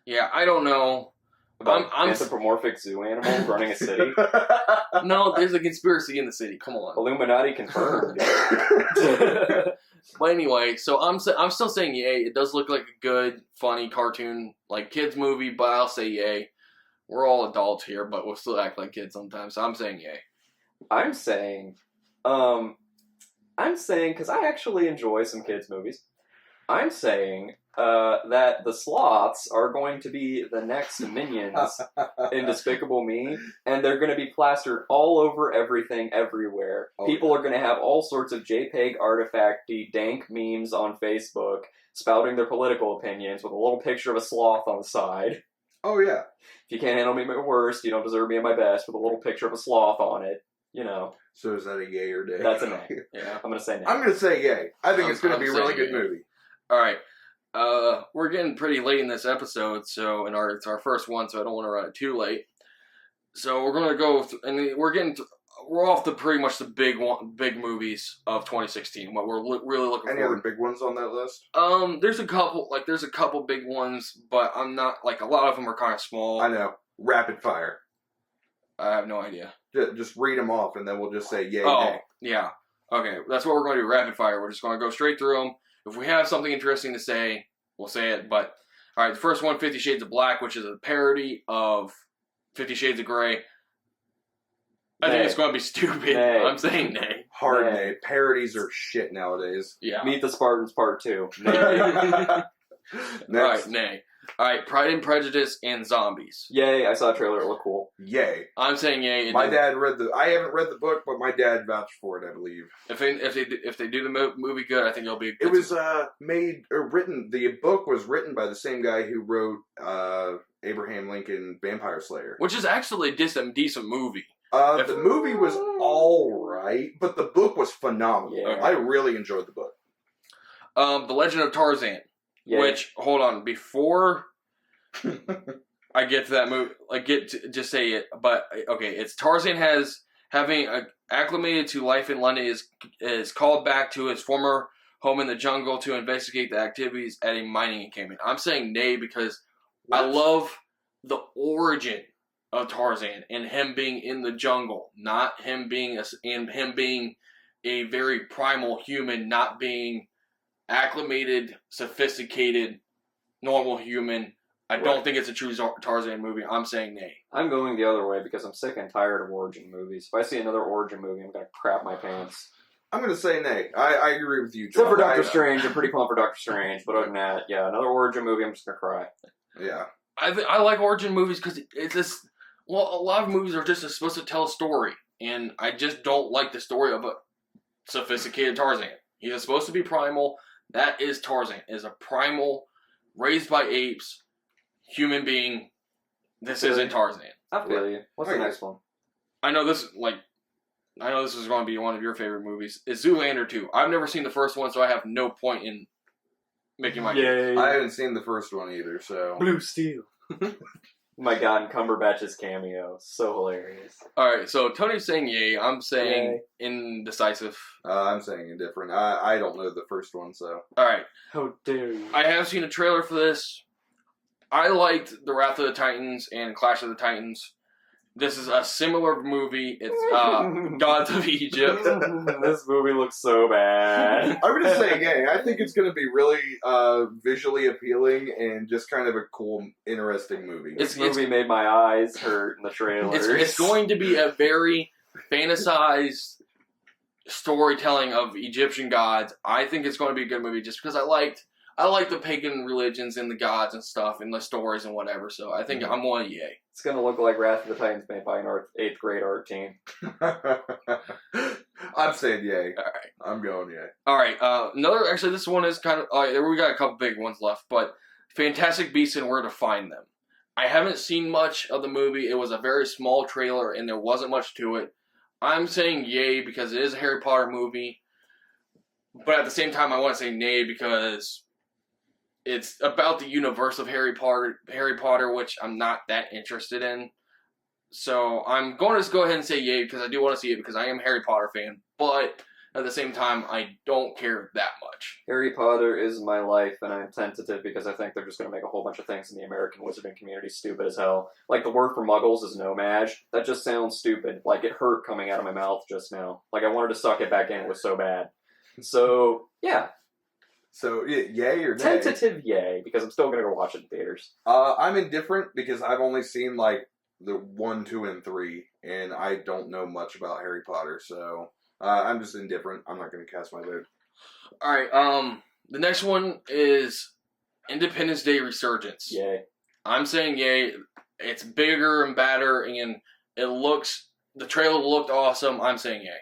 Yeah, I don't know. About anthropomorphic zoo animals running a city? No, there's a conspiracy in the city. Come on. Illuminati confirmed. But anyway, so I'm still saying yay. It does look like a good, funny cartoon, like kids movie, but I'll say yay. We're all adults here, but we'll still act like kids sometimes. So I'm saying yay. I'm saying, because I actually enjoy some kids movies. I'm saying that the sloths are going to be the next minions in Despicable Me, and they're going to be plastered all over everything, everywhere. People are going to have all sorts of JPEG artifacty, dank memes on Facebook, spouting their political opinions with a little picture of a sloth on the side. Oh, yeah. If you can't handle me at my worst, you don't deserve me at my best, with a little picture of a sloth on it. You know. So is that a yay or nay? That's a nay. Yeah. I'm going to say nay. I'm going to say yay. I think it's going to be a really good movie. All right. We're getting pretty late in this episode, so it's our first one, so I don't want to run it too late. So we're gonna go, we're off to pretty much the big movies of 2016. What we're really looking for. Any other big ones on that list? There's a couple big ones, but I'm not a lot of them are kind of small. I know. Rapid fire. I have no idea. Just read them off, and then we'll just say yay. Oh, nay. yeah. Okay, that's what we're going to do. Rapid fire. We're just going to go straight through them. If we have something interesting to say, we'll say it. But, all right, the first one, 50 Shades of Black, which is a parody of 50 Shades of Grey. I think it's going to be stupid. Nay. I'm saying nay. Hard nay. Parodies are shit nowadays. Yeah. Meet the Spartans Part 2. Nay. Next. All right, nay. All right, Pride and Prejudice and Zombies. Yay, I saw a trailer. It looked cool. Yay. I'm saying yay. My dad I haven't read the book, but my dad vouched for it, I believe. If they do the movie good, I think it'll be. It was written. The book was written by the same guy who wrote Abraham Lincoln Vampire Slayer, which is actually a decent movie. The movie was all right, but the book was phenomenal. Yeah. I really enjoyed the book. The Legend of Tarzan. Yay. Which, hold on, before I get to that movie, just say it, but, okay, it's Tarzan having acclimated to life in London, is called back to his former home in the jungle to investigate the activities at a mining encampment. I'm saying nay because I love the origin of Tarzan and him being in the jungle, not him being a very primal human, not being acclimated, sophisticated, normal human. I don't think it's a true Tarzan movie. I'm saying nay. I'm going the other way because I'm sick and tired of origin movies. If I see another origin movie, I'm going to crap my pants. I'm going to say nay. I agree with you, John. Except for Doctor Strange. I'm pretty pumped for Doctor Strange. But other than that, yeah, another origin movie, I'm just going to cry. Yeah. I like origin movies because it's just... Well, a lot of movies are just supposed to tell a story. And I just don't like the story of a sophisticated Tarzan. He's supposed to be primal. That is Tarzan. Is a primal, raised by apes, human being. This isn't Tarzan. I feel you. What's the next one? I know this is going to be one of your favorite movies. It's Zoolander 2. I've never seen the first one, so I have no point in making my case. I haven't seen the first one either, so... Blue Steel. My God, and Cumberbatch's cameo. So hilarious. Alright, so Tony's saying yay. I'm saying indecisive. I'm saying indifferent. I don't know the first one, so... Alright. How dare you. I have seen a trailer for this. I liked The Wrath of the Titans and Clash of the Titans. This is a similar movie. It's Gods of Egypt. This movie looks so bad. I'm going to say yay. I think it's going to be really visually appealing and just kind of a cool, interesting movie. This movie made my eyes hurt in the trailer. It's going to be a very fantasized storytelling of Egyptian gods. I think it's going to be a good movie just because I like the pagan religions and the gods and stuff and the stories and whatever. So I think I'm going yay. It's going to look like Wrath of the Titans made by an 8th grade art team. I'm saying yay. All right. I'm going yay. All right. Actually, this one is kind of... we got a couple big ones left, but Fantastic Beasts and Where to Find Them. I haven't seen much of the movie. It was a very small trailer, and there wasn't much to it. I'm saying yay because it is a Harry Potter movie, but at the same time, I want to say nay because... it's about the universe of Harry Potter, which I'm not that interested in. So I'm going to just go ahead and say yay because I do want to see it because I am a Harry Potter fan. But at the same time, I don't care that much. Harry Potter is my life, and I'm tentative because I think they're just going to make a whole bunch of things in the American wizarding community stupid as hell. Like the word for muggles is nomage. That just sounds stupid. Like it hurt coming out of my mouth just now. Like I wanted to suck it back in. It was so bad. So, yeah. So, yay or nay? Tentative yay, because I'm still going to go watch it in theaters. I'm indifferent because I've only seen, like, the 1, 2, and 3, and I don't know much about Harry Potter, so I'm just indifferent. I'm not going to cast my vote. Alright, the next one is Independence Day Resurgence. Yay. I'm saying yay. It's bigger and badder, and the trailer looked awesome. I'm saying yay.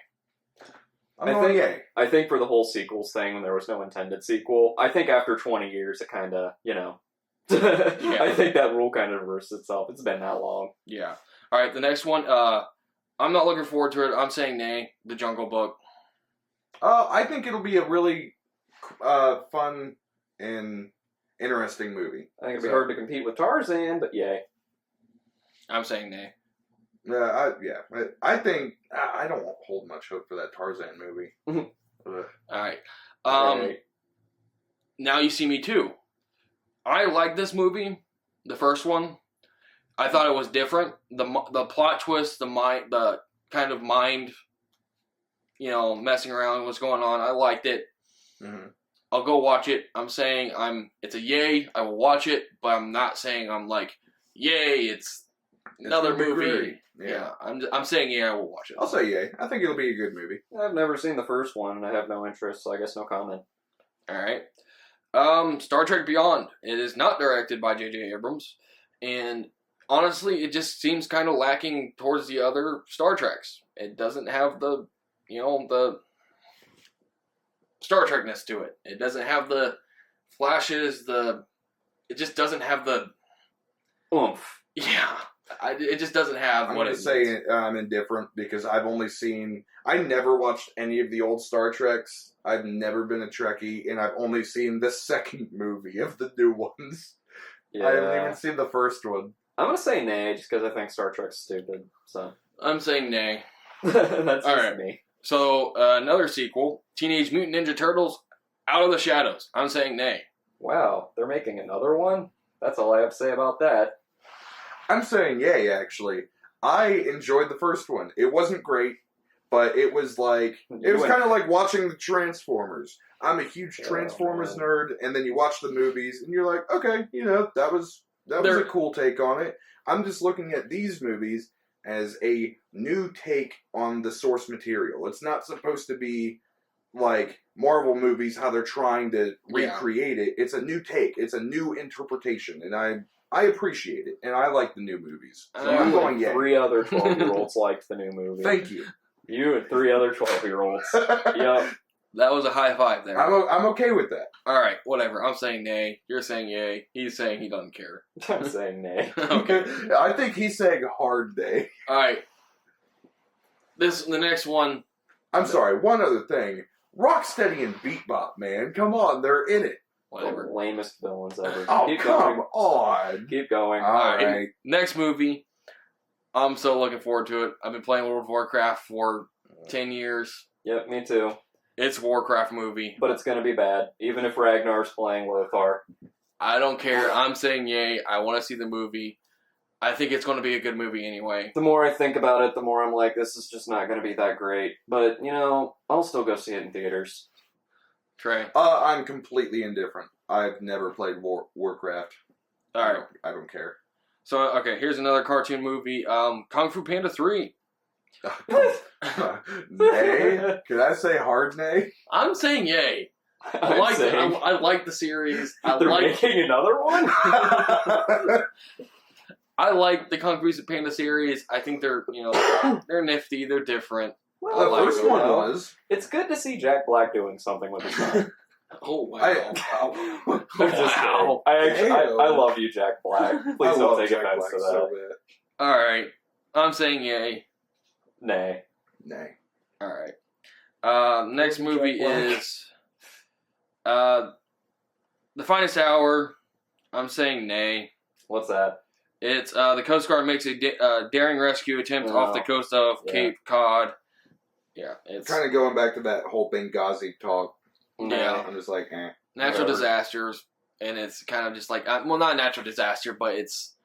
I think for the whole sequels thing, when there was no intended sequel, I think after 20 years, it kind of, I think that rule kind of reversed itself. It's been that long. Yeah. All right, the next one, I'm not looking forward to it. I'm saying nay, The Jungle Book. I think it'll be a really fun and interesting movie. I think it'll be hard to compete with Tarzan, but yay. I'm saying nay. I think I don't hold much hope for that Tarzan movie. All right. Now You See Me Too. I like this movie, the first one. I thought it was different. The plot twist, the kind of mind, messing around, what's going on. I liked it. Mm-hmm. I'll go watch it. I'm saying it's a yay. I will watch it, but I'm not saying I'm like, yay. It's another movie. Yeah, I'm saying yeah, I will watch it. I'll say yay. I think it'll be a good movie. I've never seen the first one, and I have no interest, so I guess no comment. All right. Star Trek Beyond. It is not directed by J.J. Abrams, and honestly, it just seems kind of lacking towards the other Star Treks. It doesn't have the Star Trekness to it. It doesn't have the flashes. It just doesn't have the oomph. Yeah. It just doesn't have I'm what going it to say needs. I'm indifferent because I never watched any of the old Star Treks. I've never been a Trekkie, and I've only seen the second movie of the new ones. Yeah. I haven't even seen the first one. I'm going to say nay, just because I think Star Trek's stupid. So I'm saying nay. That's all right. Me. So, another sequel, Teenage Mutant Ninja Turtles, Out of the Shadows. I'm saying nay. Wow, they're making another one? That's all I have to say about that. I'm saying yay, actually. I enjoyed the first one. It wasn't great, but it was like, it was kind of like watching the Transformers. I'm a huge Transformers nerd, and then you watch the movies, and you're like, okay, that was a cool take on it. I'm just looking at these movies as a new take on the source material. It's not supposed to be like Marvel movies, how they're trying to recreate it. It's a new take. It's a new interpretation, and I appreciate it, and I like the new movies. So I'm going yay. 3 other 12-year-olds liked the new movie. Thank you. You and 3 other 12-year-olds. Yep. That was a high five there. I'm okay with that. All right, whatever. I'm saying nay. You're saying yay. He's saying he doesn't care. I'm saying nay. Okay. I think he's saying hard nay. All right. The next one. I'm sorry. One other thing. Rocksteady and Beatbop, man. Come on, they're in it. Whatever. The lamest villains ever. Oh, Keep come going. on. Keep going. All right. Next movie. I'm so looking forward to it. I've been playing World of Warcraft for 10 years. Yep, me too. It's a Warcraft movie. But it's going to be bad, even if Ragnar's playing Lothar. I don't care. I'm saying yay. I want to see the movie. I think it's going to be a good movie anyway. The more I think about it, the more I'm like, this is just not going to be that great. But, I'll still go see it in theaters. Trey. I'm completely indifferent. I've never played Warcraft. All right. I don't care. So, okay, here's another cartoon movie. Kung Fu Panda 3. Nay? Could I say hard nay? I'm saying yay. I like the series. They're making another one? I like the Kung Fu Panda series. I think they're, they're nifty. They're different. Well, the first one was. It's good to see Jack Black doing something with his time. Oh, wow. I'm just kidding. I love you, Jack Black. Please don't take offense to that. So all right. I'm saying yay. Nay. Nay. All right. Next movie is The Finest Hour. I'm saying nay. What's that? It's the Coast Guard makes a daring rescue attempt off the coast of Cape Cod. Yeah, it's kind of going back to that whole Benghazi talk. Yeah, I'm just like, natural disasters, and it's kind of just like, well, not a natural disaster, but it's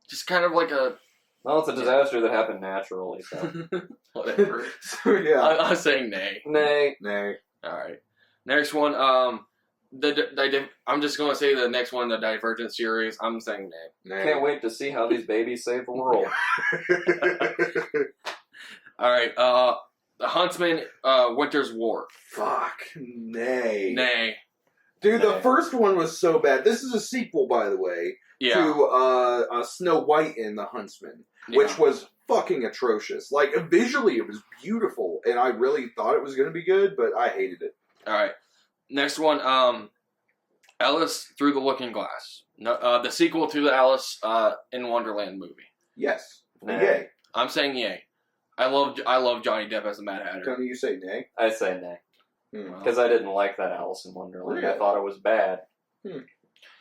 just kind of like a. Well, it's a disaster that happened naturally, so whatever. So yeah, I'm saying nay. Nay. All right, next one. I'm just gonna say the next one, the Divergent series. I'm saying nay. Can't wait to see how these babies save the world. All right, The Huntsman, Winter's War. Fuck, nay. Nay. Dude, the first one was so bad. This is a sequel, by the way, to Snow White and the Huntsman, which was fucking atrocious. Like, visually, it was beautiful, and I really thought it was going to be good, but I hated it. All right. Next one, Alice Through the Looking Glass. No, the sequel to the Alice in Wonderland movie. Yes. Nay. Yay. I'm saying yay. I love Johnny Depp as the Mad Hatter. Tony, you say nay? I say nay. Because I didn't like that Alice in Wonderland. Really? I thought it was bad.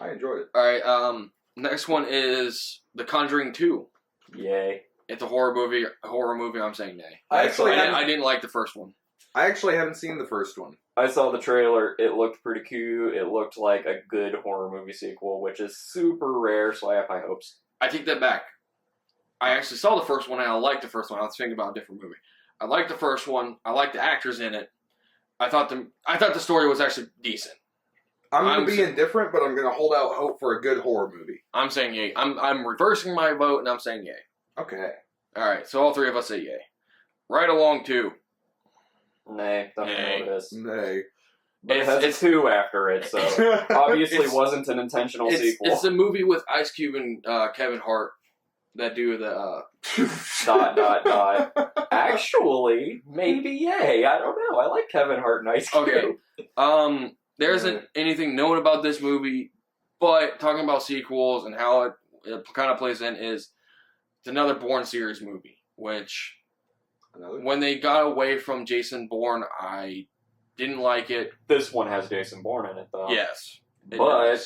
I enjoyed it. All right. Next one is The Conjuring 2. Yay. It's a horror movie. I'm saying nay. I didn't like the first one. I actually haven't seen the first one. I saw the trailer. It looked pretty cute. It looked like a good horror movie sequel, which is super rare, so I have high hopes. I take that back. I actually saw the first one, and I liked the first one. I was thinking about a different movie. I liked the first one. I liked the actors in it. I thought the story was actually decent. I'm going to be indifferent, but I'm going to hold out hope for a good horror movie. I'm saying yay. I'm reversing my vote, and I'm saying yay. Okay. All right, so all three of us say yay. Right Along 2. Nay, don't know what it is. Nay. But it has a 2 after it, so obviously wasn't an intentional sequel. It's a movie with Ice Cube and Kevin Hart that do the Actually, maybe yay. I don't know. I like Kevin Hart and Ice Cube. Okay. There isn't anything known about this movie, but talking about sequels and how it kind of plays in is it's another Bourne series movie, which when they got away from Jason Bourne, I didn't like it. This one has Jason Bourne in it, though. Yes. But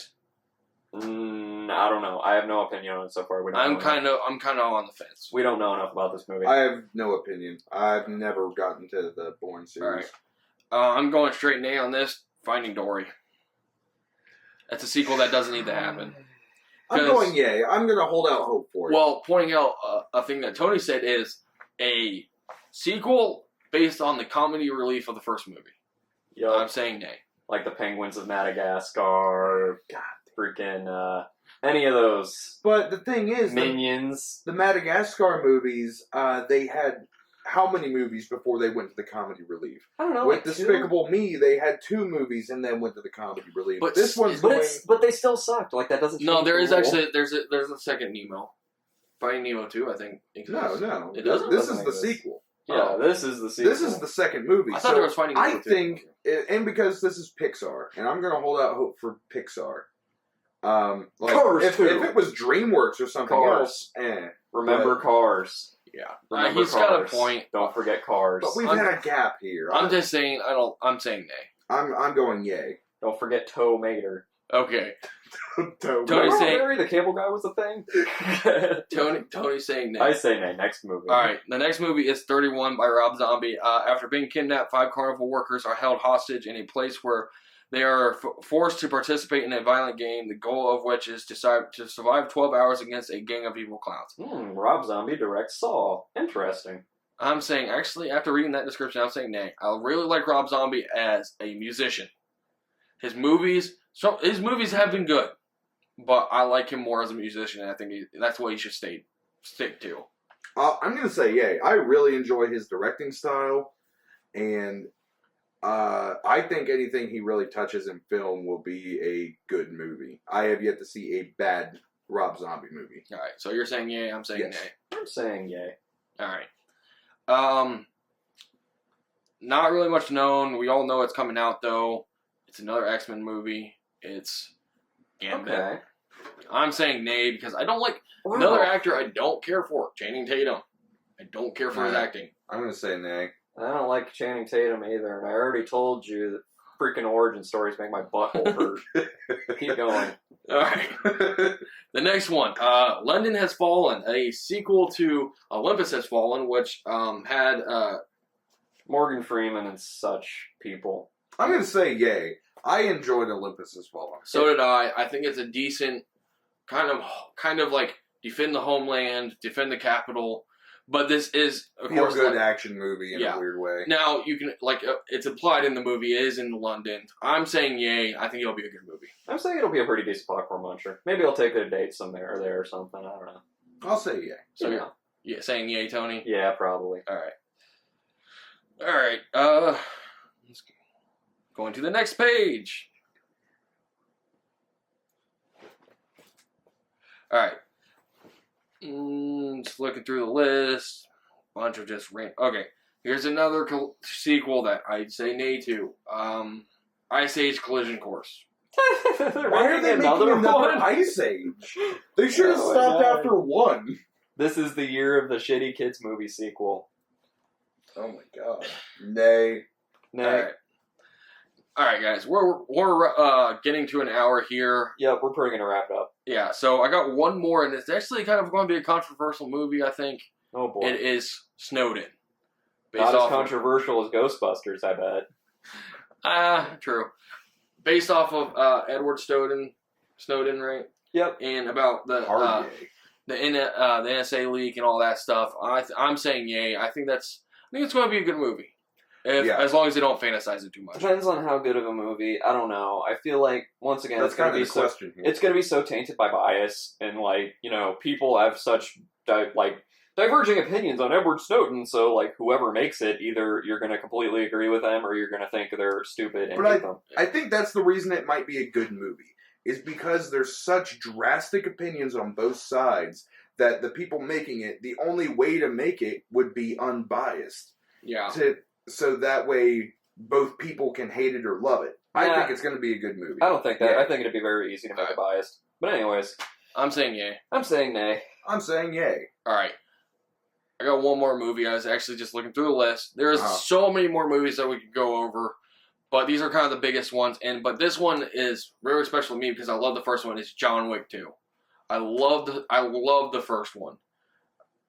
I don't know. I have no opinion on it so far. I'm kind of on the fence. We don't know enough about this movie. I have no opinion. I've never gotten to the Bourne series. All right. I'm going straight nay on this. Finding Dory. That's a sequel that doesn't need to happen. I'm going yay. I'm going to hold out hope for it. Well, pointing out a thing that Tony said is a sequel based on the comedy relief of the first movie. Yep. I'm saying nay. Like the Penguins of Madagascar, freaking any of those. But the thing is, Minions. The Madagascar movies, they had how many movies before they went to the comedy relief? I don't know. With like Despicable Me, they had 2 movies and then went to the comedy relief. But this one's but they still sucked. Like that doesn't. No, there is the rule. actually there's a second Nemo. Finding Nemo 2, I think. Exists. No. It doesn't. This Doesn't is the exist. sequel. Yeah, this is the sequel. This is the second movie. I thought there was Finding Nemo 2. I think, and because this is Pixar, and I'm going to hold out hope for Pixar. Cars if 2. it was DreamWorks or something Cars. else, Remember Cars. Yeah, Remember he's got a Cars. point. Don't forget Cars. But we've had a gap here. I'm just saying. I'm saying nay. I'm going yay. Don't forget Toe Mater. Okay. Tony. Tony's saying. Barry, the cable guy was a thing. Tony's saying nay. I say nay. Next movie. All right, the next movie is 31 by Rob Zombie. After being kidnapped, 5 carnival workers are held hostage in a place where they are forced to participate in a violent game, the goal of which is to survive 12 hours against a gang of evil clowns. Rob Zombie directs Saw. Interesting. I'm saying, actually, after reading that description, I'm saying nay. I really like Rob Zombie as a musician. His movies have been good, but I like him more as a musician, and I think that's what he should stick to. I'm going to say yay. I really enjoy his directing style, and I think anything he really touches in film will be a good movie. I have yet to see a bad Rob Zombie movie. All right, so you're saying yay, I'm saying Yes. nay. I'm saying yay. All right. Not really much known. We all know it's coming out, though. It's another X-Men movie. It's Gambit. Okay. I'm saying nay because I don't like Wow. another actor I don't care for, Channing Tatum. I don't care for his Right. acting. I'm going to say nay. I don't like Channing Tatum either, and I already told you that freaking origin stories make my butthole hurt. Keep going. All right. The next one, London Has Fallen, a sequel to Olympus Has Fallen, which had Morgan Freeman and such people. I'm going to say yay. I enjoyed Olympus Has Fallen. So did I. I think it's a decent kind of like defend the homeland, defend the capital. But this is, of Feel course, good like, action movie in a weird way. now you can it's implied in the movie it is in London. I'm saying yay. I think it'll be a good movie. I'm saying it'll be a pretty decent popcorn muncher. Maybe I'll take a date somewhere or there or something. I don't know. I'll say yay. So You know. you're saying yay, Tony? Yeah, probably. All right. Let's go into the next page. All right. Just looking through the list. Bunch of just random. Okay. Here's another sequel that I'd say nay to. Ice Age Collision Course. Why are they making another Ice Age? They should have Oh my stopped God. after 1. This is the year of the shitty kids movie sequel. Oh my god. Nay. Nay. All right, guys. We're getting to an hour here. Yep, we're probably gonna wrap it up. Yeah. So I got one more, and it's actually kind of going to be a controversial movie. I think Oh boy. it is Snowden. Not as controversial as Ghostbusters, I bet. True. Based off of Edward Snowden, right? Yep. And about the Hard yay. the NSA leak and all that stuff. I'm saying yay. I think it's going to be a good movie. As long as they don't fantasize it too much. Depends on how good of a movie. I don't know. I feel like once again, That's it's gonna kind of be the so. question here. It's gonna be so tainted by bias and people have such diverging opinions on Edward Snowden. So whoever makes it, either you're gonna completely agree with them or you're gonna think they're stupid and hate them. I think that's the reason it might be a good movie, is because there's such drastic opinions on both sides that the people making it, the only way to make it would be unbiased. Yeah. So that way both people can hate it or love it. I Yeah. think it's going to be a good movie. I don't think that. Yeah. I think it'd be very easy to make it biased. But anyways, I'm saying yay. I'm saying nay. I'm saying yay. All right. I got one more movie. I was actually just looking through the list. There's Uh-huh. so many more movies that we could go over, but these are kind of the biggest ones. But this one is very special to me because I love the first one. It's John Wick 2. I love the first one,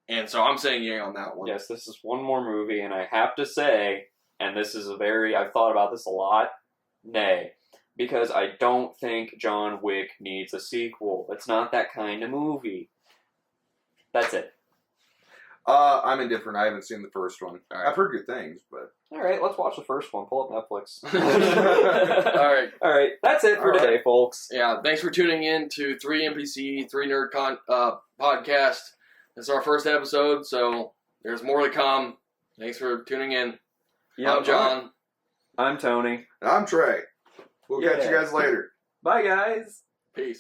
and so I'm saying yay on that one. Yes, this is one more movie, and I have to say, and this is I've thought about this a lot, nay. because I don't think John Wick needs a sequel. It's not that kind of movie. That's it. I'm indifferent. I haven't seen the first one. All right. I've heard good things, but All right, let's watch the first one. Pull up Netflix. All right. That's it for All today, folks. Yeah, thanks for tuning in to 3 NPC, 3 Nerd podcast. This is our first episode, so there's more to come. Thanks for tuning in. I'm John. I'm Tony. and I'm Trey. We'll catch you guys later. Bye, guys. Peace.